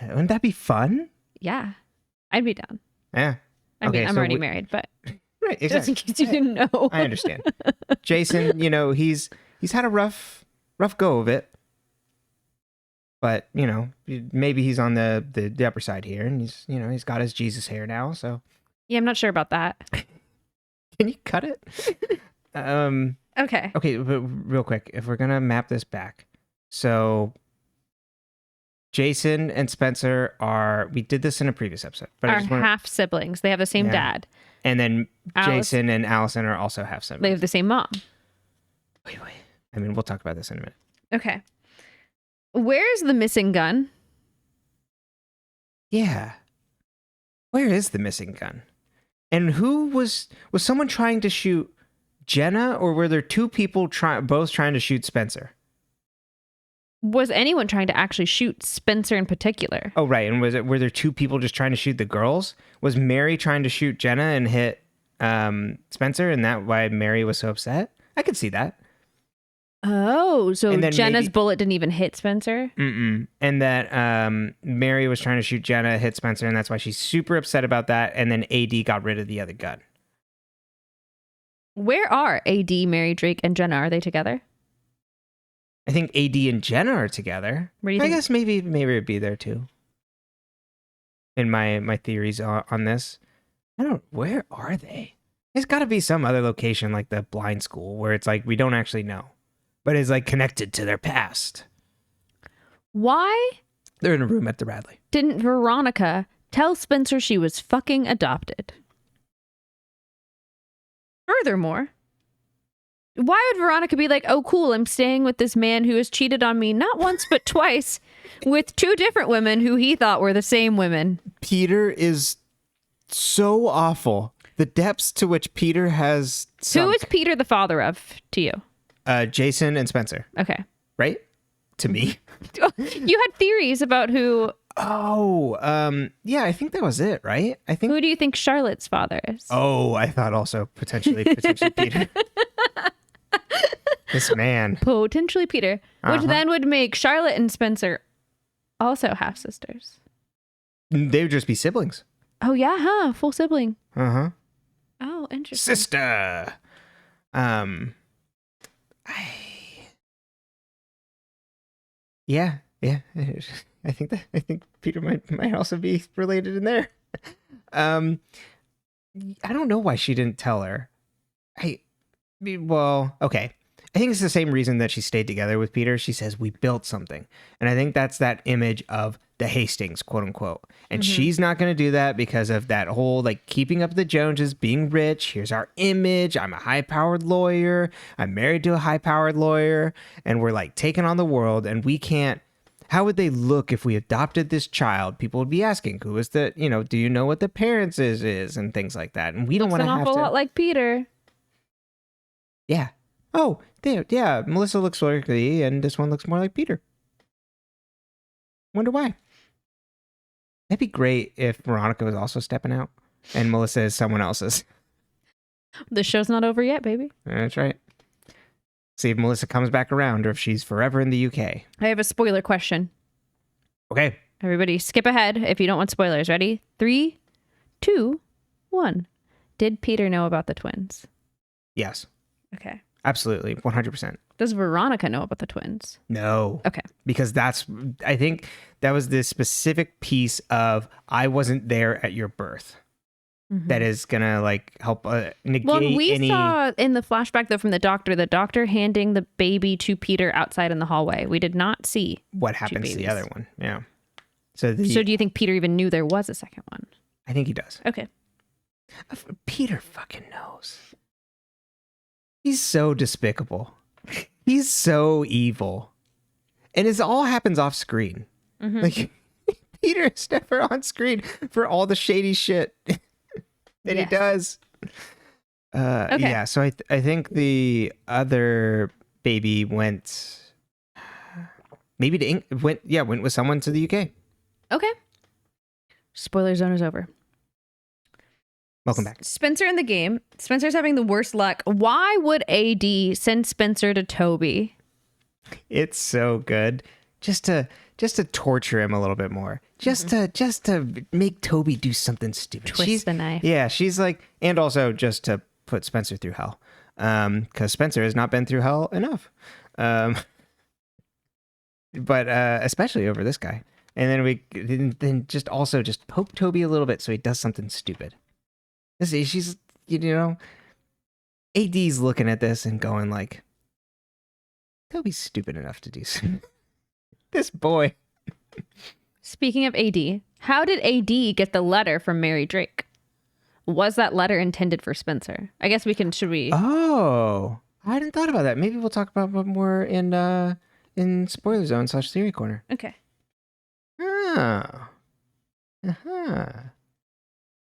Wouldn't that be fun? Yeah, I'd be down. Yeah. I mean, I'm already married, but right, exactly. Just in case you didn't know. I understand. Jason, he's had a rough go of it. But, maybe he's on the upper side here, and he's got his Jesus hair now, so. Yeah, I'm not sure about that. Can you cut it? Okay. Okay, but real quick, if we're going to map this back. So, Jason and Spencer we did this in a previous episode. But are half siblings. They have the same dad. And then Jason and Allison are also half siblings. They have the same mom. Wait. I mean, we'll talk about this in a minute. Okay. Where's the missing gun? Yeah. Where is the missing gun? And who was someone trying to shoot Jenna, or were there two people both trying to shoot Spencer? Was anyone trying to actually shoot Spencer in particular? Oh, right. And were there two people just trying to shoot the girls? Was Mary trying to shoot Jenna and hit Spencer, and that why Mary was so upset? I could see that. Oh, so Jenna's bullet didn't even hit Spencer? Mm-mm. And that Mary was trying to shoot Jenna, hit Spencer, and that's why she's super upset about that. And then AD got rid of the other gun. Where are AD, Mary, Drake, and Jenna? Are they together? I think AD and Jenna are together. Where do you think? I guess maybe it'd be there too. In my theories on this. Where are they? There's got to be some other location like the blind school where it's like we don't actually know. But is like connected to their past. Why? They're in a room at the Radley. Didn't Veronica tell Spencer she was fucking adopted? Furthermore, why would Veronica be like, oh cool, I'm staying with this man who has cheated on me not once but twice with two different women who he thought were the same women? Peter is so awful. The depths to which Peter has sunk. Who is Peter the father of to you? Jason and Spencer. Okay. Right? To me. You had theories about who. Oh, yeah, I think that was it, right? Who do you think Charlotte's father is? Oh, I thought also potentially Peter. This man. Potentially Peter. Which then would make Charlotte and Spencer also half sisters. They would just be siblings. Oh, yeah, huh? Full sibling. Uh-huh. Oh, interesting. Sister. Yeah. I think Peter might also be related in there. I don't know why she didn't tell her. Okay. I think it's the same reason that she stayed together with Peter. She says, we built something. And I think that's that image of the Hastings, quote unquote. And she's not going to do that because of that whole like keeping up the Joneses, being rich. Here's our image. I'm a high-powered lawyer. I'm married to a high-powered lawyer. And we're like taking on the world. And we can't. How would they look if we adopted this child? People would be asking, who is the, do you know what the parents is and things like that. And we don't want to have to. Looks an awful lot like Peter. Yeah. Oh, there. Yeah. Melissa looks like Lee, and this one looks more like Peter. Wonder why. That'd be great if Veronica was also stepping out. and Melissa is someone else's. The show's not over yet, baby. That's right. See if Melissa comes back around or if she's forever in the UK. I have a spoiler question. Okay. Everybody skip ahead if you don't want spoilers. Ready? 3, 2, 1. Did Peter know about the twins? Yes. Okay. Absolutely. 100%. Does Veronica know about the twins? No. Okay. Because I think that was the specific piece of I wasn't there at your birth. Mm-hmm. That is going to like help negate well, we any... saw in the flashback though from the doctor handing the baby to Peter outside in the hallway. We did not see what happens to the other one. Yeah. So do you think Peter even knew there was a second one? I think he does. Okay. Peter fucking knows. He's so despicable. He's so evil. And it all happens off screen. Mm-hmm. Like, Peter's never on screen for all the shady shit that he does. Okay. Yeah, so I think the other baby went maybe to went with someone to the UK. Okay. Spoiler zone is over. Welcome back. Spencer in the game. Spencer's having the worst luck. Why would AD send Spencer to Toby? It's so good. Just to torture him a little bit more. Just to make Toby do something stupid. Twist the knife. Yeah, she's like, and also just to put Spencer through hell. Because Spencer has not been through hell enough. But especially over this guy. And then just poke Toby a little bit so he does something stupid. She's, AD's looking at this and going like, Toby's stupid enough to do so. This boy. Speaking of AD, how did AD get the letter from Mary Drake? Was that letter intended for Spencer? I guess should we? Oh, I hadn't thought about that. Maybe we'll talk about more in spoiler zone / theory corner. Okay. Oh. Uh-huh.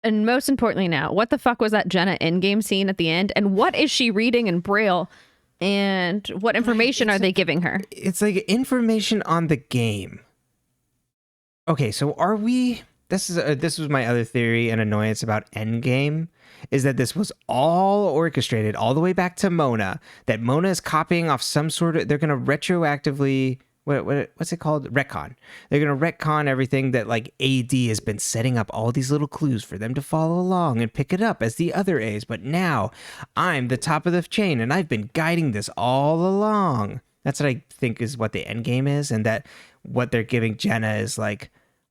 And most importantly now, what the fuck was that Jenna endgame scene at the end? And what is she reading in Braille? And what information are they giving her? It's like information on the game. Okay, so are we... This was my other theory and annoyance about Endgame, is that this was all orchestrated all the way back to Mona, that Mona is copying off some sort of... They're going to retroactively... What's it called? Retcon. They're going to retcon everything that like AD has been setting up all these little clues for them to follow along and pick it up as the other A's. But now I'm the top of the chain and I've been guiding this all along. That's what I think is what the end game is. And that what they're giving Jenna is like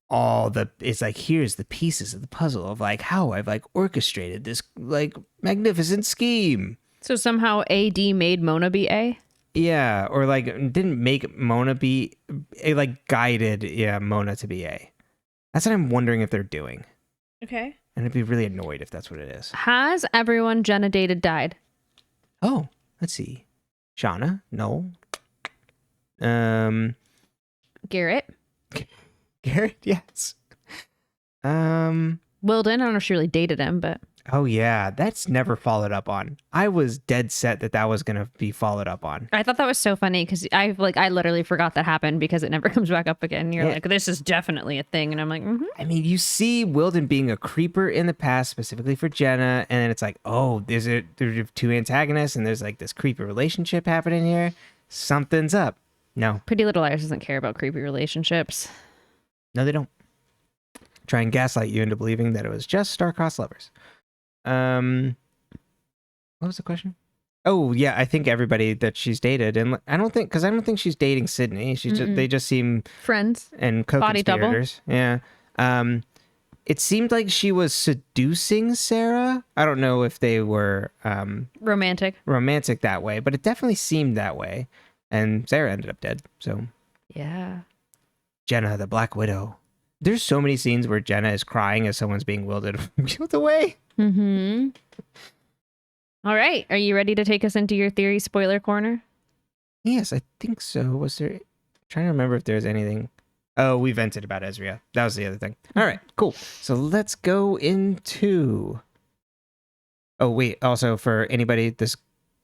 it's like, here's the pieces of the puzzle of like how I've like orchestrated this like magnificent scheme. So somehow AD made Mona be A? Yeah, or like didn't make Mona be a like guided Mona to be A. That's what I'm wondering if they're doing. Okay. And I'd be really annoyed if that's what it is. Has everyone Jenna dated died? Oh, let's see. Shauna, Noel. Garrett. Garrett, yes. Wilden, I don't know if she really dated him, but oh yeah, that's never followed up on. I was dead set that was gonna be followed up on. I thought that was so funny because I literally forgot that happened because it never comes back up again. You're like, this is definitely a thing, and I'm like, mm-hmm. I mean, you see Wilden being a creeper in the past, specifically for Jenna, and then it's like, oh, there's two antagonists, and there's like this creepy relationship happening here. Something's up. No, Pretty Little Liars doesn't care about creepy relationships. No, they don't. Try and gaslight you into believing that it was just star-crossed lovers. What was the question? Oh yeah, I think everybody that she's dated, and I don't think she's dating Sydney. They just seem friends and body double. co-conspirators. Yeah. It seemed like she was seducing Sarah. I don't know if they were romantic that way, but it definitely seemed that way. And Sarah ended up dead. So yeah. Jenna, the Black Widow. There's so many scenes where Jenna is crying as someone's being wielded away. Mm-hmm. All right. Are you ready to take us into your theory spoiler corner? Yes, I think so. Was there... I'm trying to remember if there's anything... Oh, we vented about Ezria. That was the other thing. All right, cool. So let's go into... Oh, wait. Also, for anybody, this is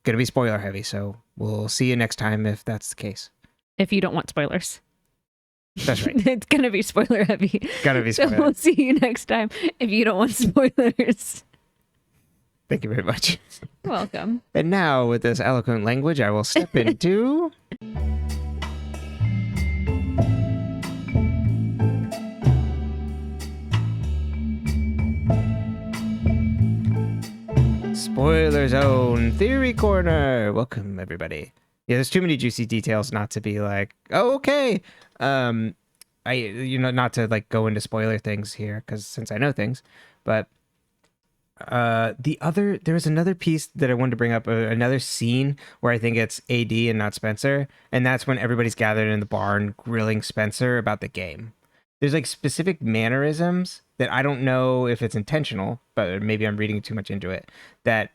going to be spoiler heavy, so we'll see you next time if that's the case. If you don't want spoilers. That's right. It's going to be spoiler heavy. Gotta be So spoiler. we'll see you next time if you don't want spoilers. Thank you very much. Welcome. And now, with this eloquent language, I will step into... Spoiler Zone Theory Corner. Welcome, everybody. Yeah, there's too many juicy details not to be like, oh, okay. Not to like go into spoiler things here, because since I know things, but there was another piece that I wanted to bring up, another scene where I think it's AD and not Spencer, and that's when everybody's gathered in the barn grilling Spencer about the game. There's like specific mannerisms that I don't know if it's intentional, but maybe I'm reading too much into it, that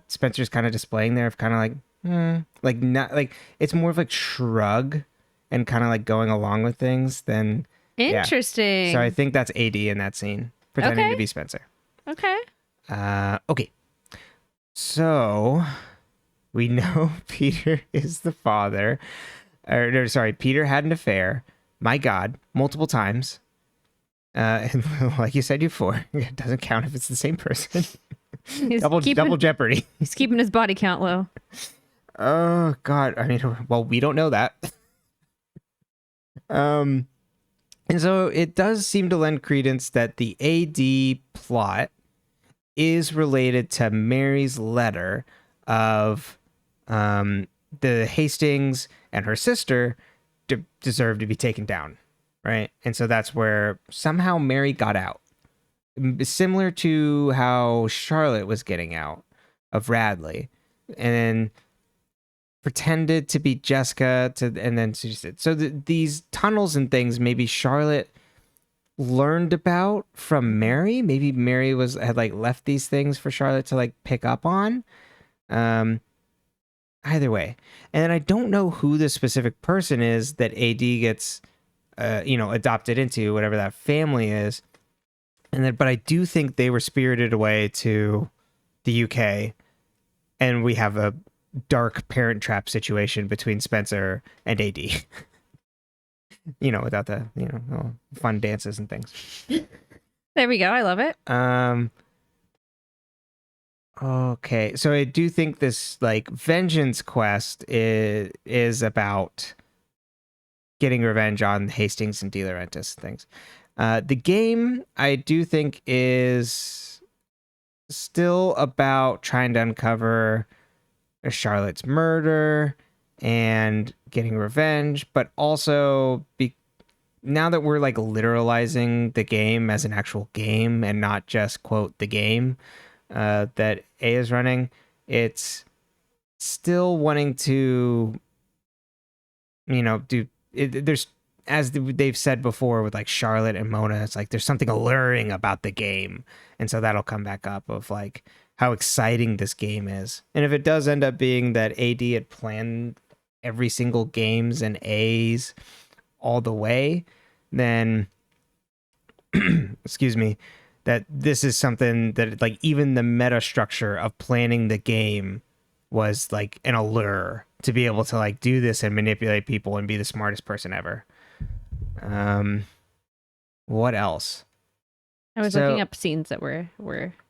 Spencer's kind of displaying there, of kind of like not like, it's more of like shrug and kind of like going along with things than... Interesting. Yeah. So I think that's AD in that scene, pretending to be Spencer. Okay. Okay. So we know Peter is the father. Peter had an affair. My God, multiple times. And like you said before, it doesn't count if it's the same person. Double jeopardy. He's keeping his body count low. Oh God. I mean, well, we don't know that. And so it does seem to lend credence that the AD plot is related to Mary's letter of the Hastings and her sister deserve to be taken down, right? And so that's where somehow Mary got out. Similar to how Charlotte was getting out of Radley, and then pretended to be Jessica, and then she said, so these tunnels and things, maybe Charlotte learned about from Mary. Maybe Mary had like left these things for Charlotte to like pick up on. Either way. And then I don't know who the specific person is that AD gets adopted into, whatever that family is. But I do think they were spirited away to the UK, and we have a dark parent trap situation between Spencer and AD. Without the fun dances and things. There we go. I love it. Okay, so I do think this like vengeance quest is about getting revenge on Hastings and Delaurentis and things. The game, I do think, is still about trying to uncover Charlotte's murder and getting revenge, but also now that we're like literalizing the game as an actual game and not just quote the game that A is running, it's still wanting to do it. There's, as they've said before with like Charlotte and Mona, it's like there's something alluring about the game, and so that'll come back up of like how exciting this game is. And if it does end up being that AD had planned every single games and A's all the way, then excuse me, that this is something that like even the meta structure of planning the game was like an allure to be able to like do this and manipulate people and be the smartest person ever. What else? I was looking up scenes that were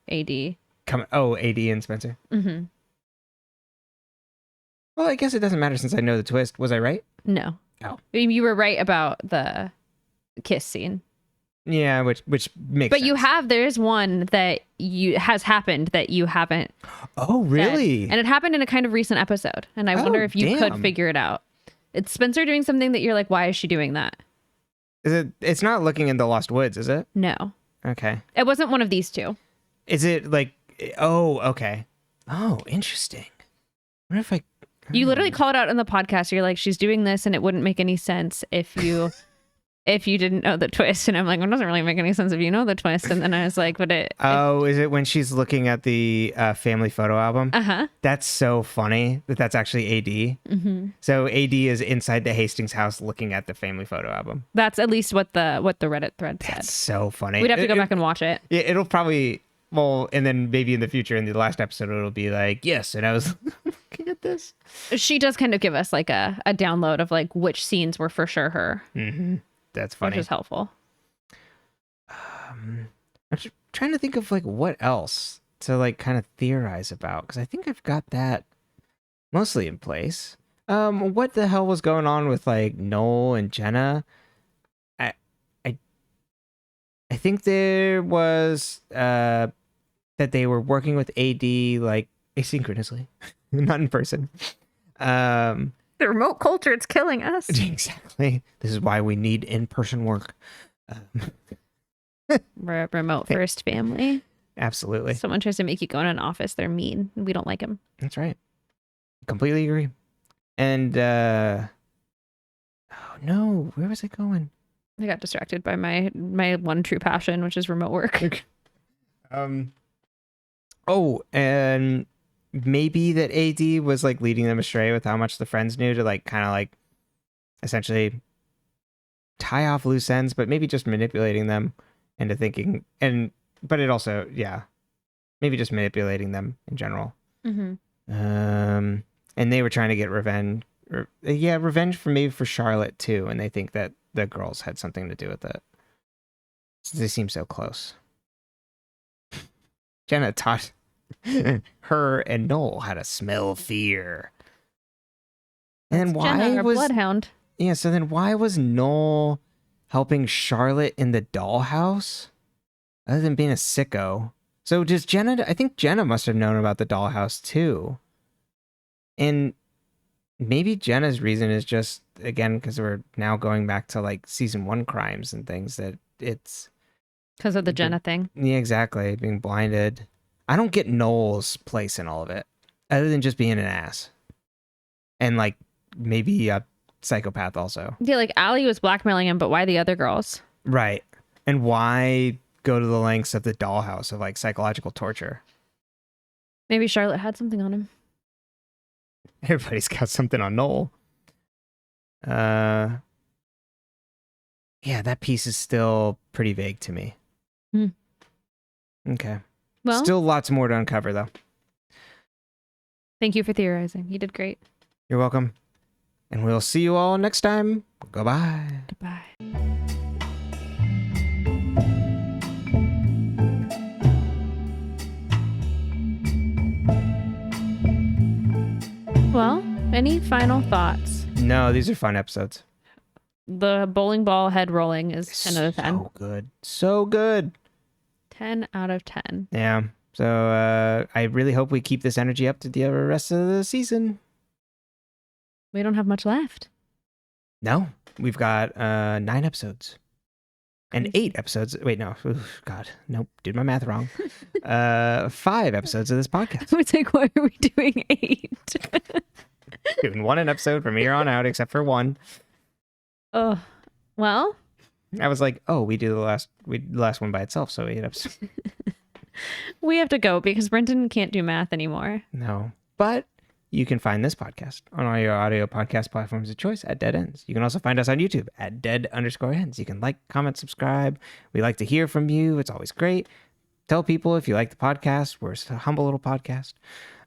AD. AD and Spencer. Mm-hmm. Well, I guess it doesn't matter since I know the twist. Was I right? No. Oh. You were right about the kiss scene. Yeah, which makes but sense. there is one that has happened that you haven't. Oh, really? Said. And it happened in a kind of recent episode. And I wonder if you could figure it out. It's Spencer doing something that you're like, why is she doing that? It's not looking in the Lost Woods, is it? No. Okay. It wasn't one of these two. Is it like, okay. Oh, interesting. I wonder if You literally call it out in the podcast. You're like, she's doing this and it wouldn't make any sense if you didn't know the twist. And I'm like, well, it doesn't really make any sense if you know the twist. And then I was like, but it... is it when she's looking at the family photo album? Uh-huh. That's so funny that's actually AD. Mm-hmm. So AD is inside the Hastings house looking at the family photo album. That's at least what the Reddit thread said. That's so funny. We'd have to go back and watch it. Yeah, it'll probably... Well, and then maybe in the future, in the last episode, it'll be like, yes, and I was looking at this. She does kind of give us like a download of like which scenes were for sure her. Mm-hmm. That's funny. Which is helpful. I'm just trying to think of like what else to like kind of theorize about, because I think I've got that mostly in place. What the hell was going on with like Noel and Jenna? I I think there was that they were working with AD like asynchronously, not in person. The remote culture, it's killing us. Exactly. This is why we need in-person work. We're a remote first family. Absolutely. Someone tries to make you go in an office, they're mean. We don't like them. That's right. Completely agree. And oh no, where was I going? I got distracted by my one true passion, which is remote work. Oh, and maybe that AD was like leading them astray with how much the friends knew to like kind of like essentially tie off loose ends, but maybe just manipulating them into thinking, but it also, yeah, maybe just manipulating them in general. Mm-hmm. And they were trying to get revenge, revenge for Charlotte too, and they think that the girls had something to do with it. They seem so close. Jenna taught her and Noel how to smell fear. And then why Jenna, our was bloodhound? Yeah, so then why was Noel helping Charlotte in the dollhouse? Other than being a sicko. So does Jenna, I think Jenna must have known about the dollhouse too. And maybe Jenna's reason is just, again, because we're now going back to like season 1 crimes and things, that it's Because of the Jenna thing. Yeah, exactly. Being blinded. I don't get Noel's place in all of it, other than just being an ass. And like maybe a psychopath also. Yeah, like Allie was blackmailing him, but why the other girls? Right. And why go to the lengths of the dollhouse of like psychological torture? Maybe Charlotte had something on him. Everybody's got something on Noel. Yeah, that piece is still pretty vague to me. Okay. Well, Still lots more to uncover though. thank you for theorizing. You did great. You're welcome. And we'll see you all next time. Goodbye. Goodbye. Well, any final thoughts? No, these are fun episodes. The bowling ball head rolling is 10 out of 10. So good. So good. 10 out of 10. Yeah. So I really hope we keep this energy up to the rest of the season. We don't have much left. No, we've got 9 episodes. And 8 episodes. Wait, no. Oof, God. Nope. Did my math wrong. 5 episodes of this podcast. I was like, why are we doing 8? Doing 1 an episode from here on out, except for 1. Oh, well. I was like, oh, we do the last one by itself, so 8 episodes. We have to go because Brenton can't do math anymore. No. But you can find this podcast on all your audio podcast platforms of choice at Dead Ends. You can also find us on YouTube at dead_ends. You can like, comment, subscribe. We like to hear from you. It's always great. Tell people if you like the podcast. We're a humble little podcast.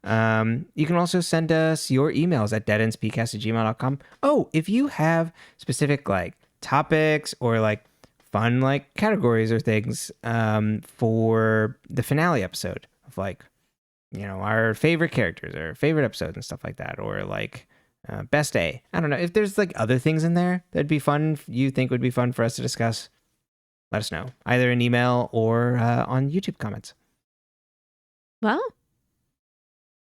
You can also send us your emails at deadendspcast@gmail.com. Oh, if you have specific like topics or like fun like categories or things for the finale episode of like, you know, our favorite characters or favorite episodes and stuff like that, or like best A. I don't know if there's like other things in there that'd be fun. You think would be fun for us to discuss? Let us know either in email or on YouTube comments. Well,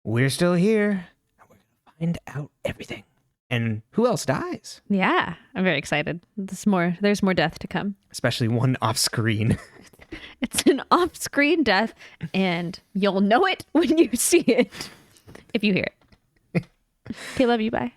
we're still here. And we're gonna find out everything. And who else dies? yeah, I'm very excited. There's more death to come. Especially one off screen. It's an off-screen death, and you'll know it when you see it. If you hear it. Okay, love you. Bye.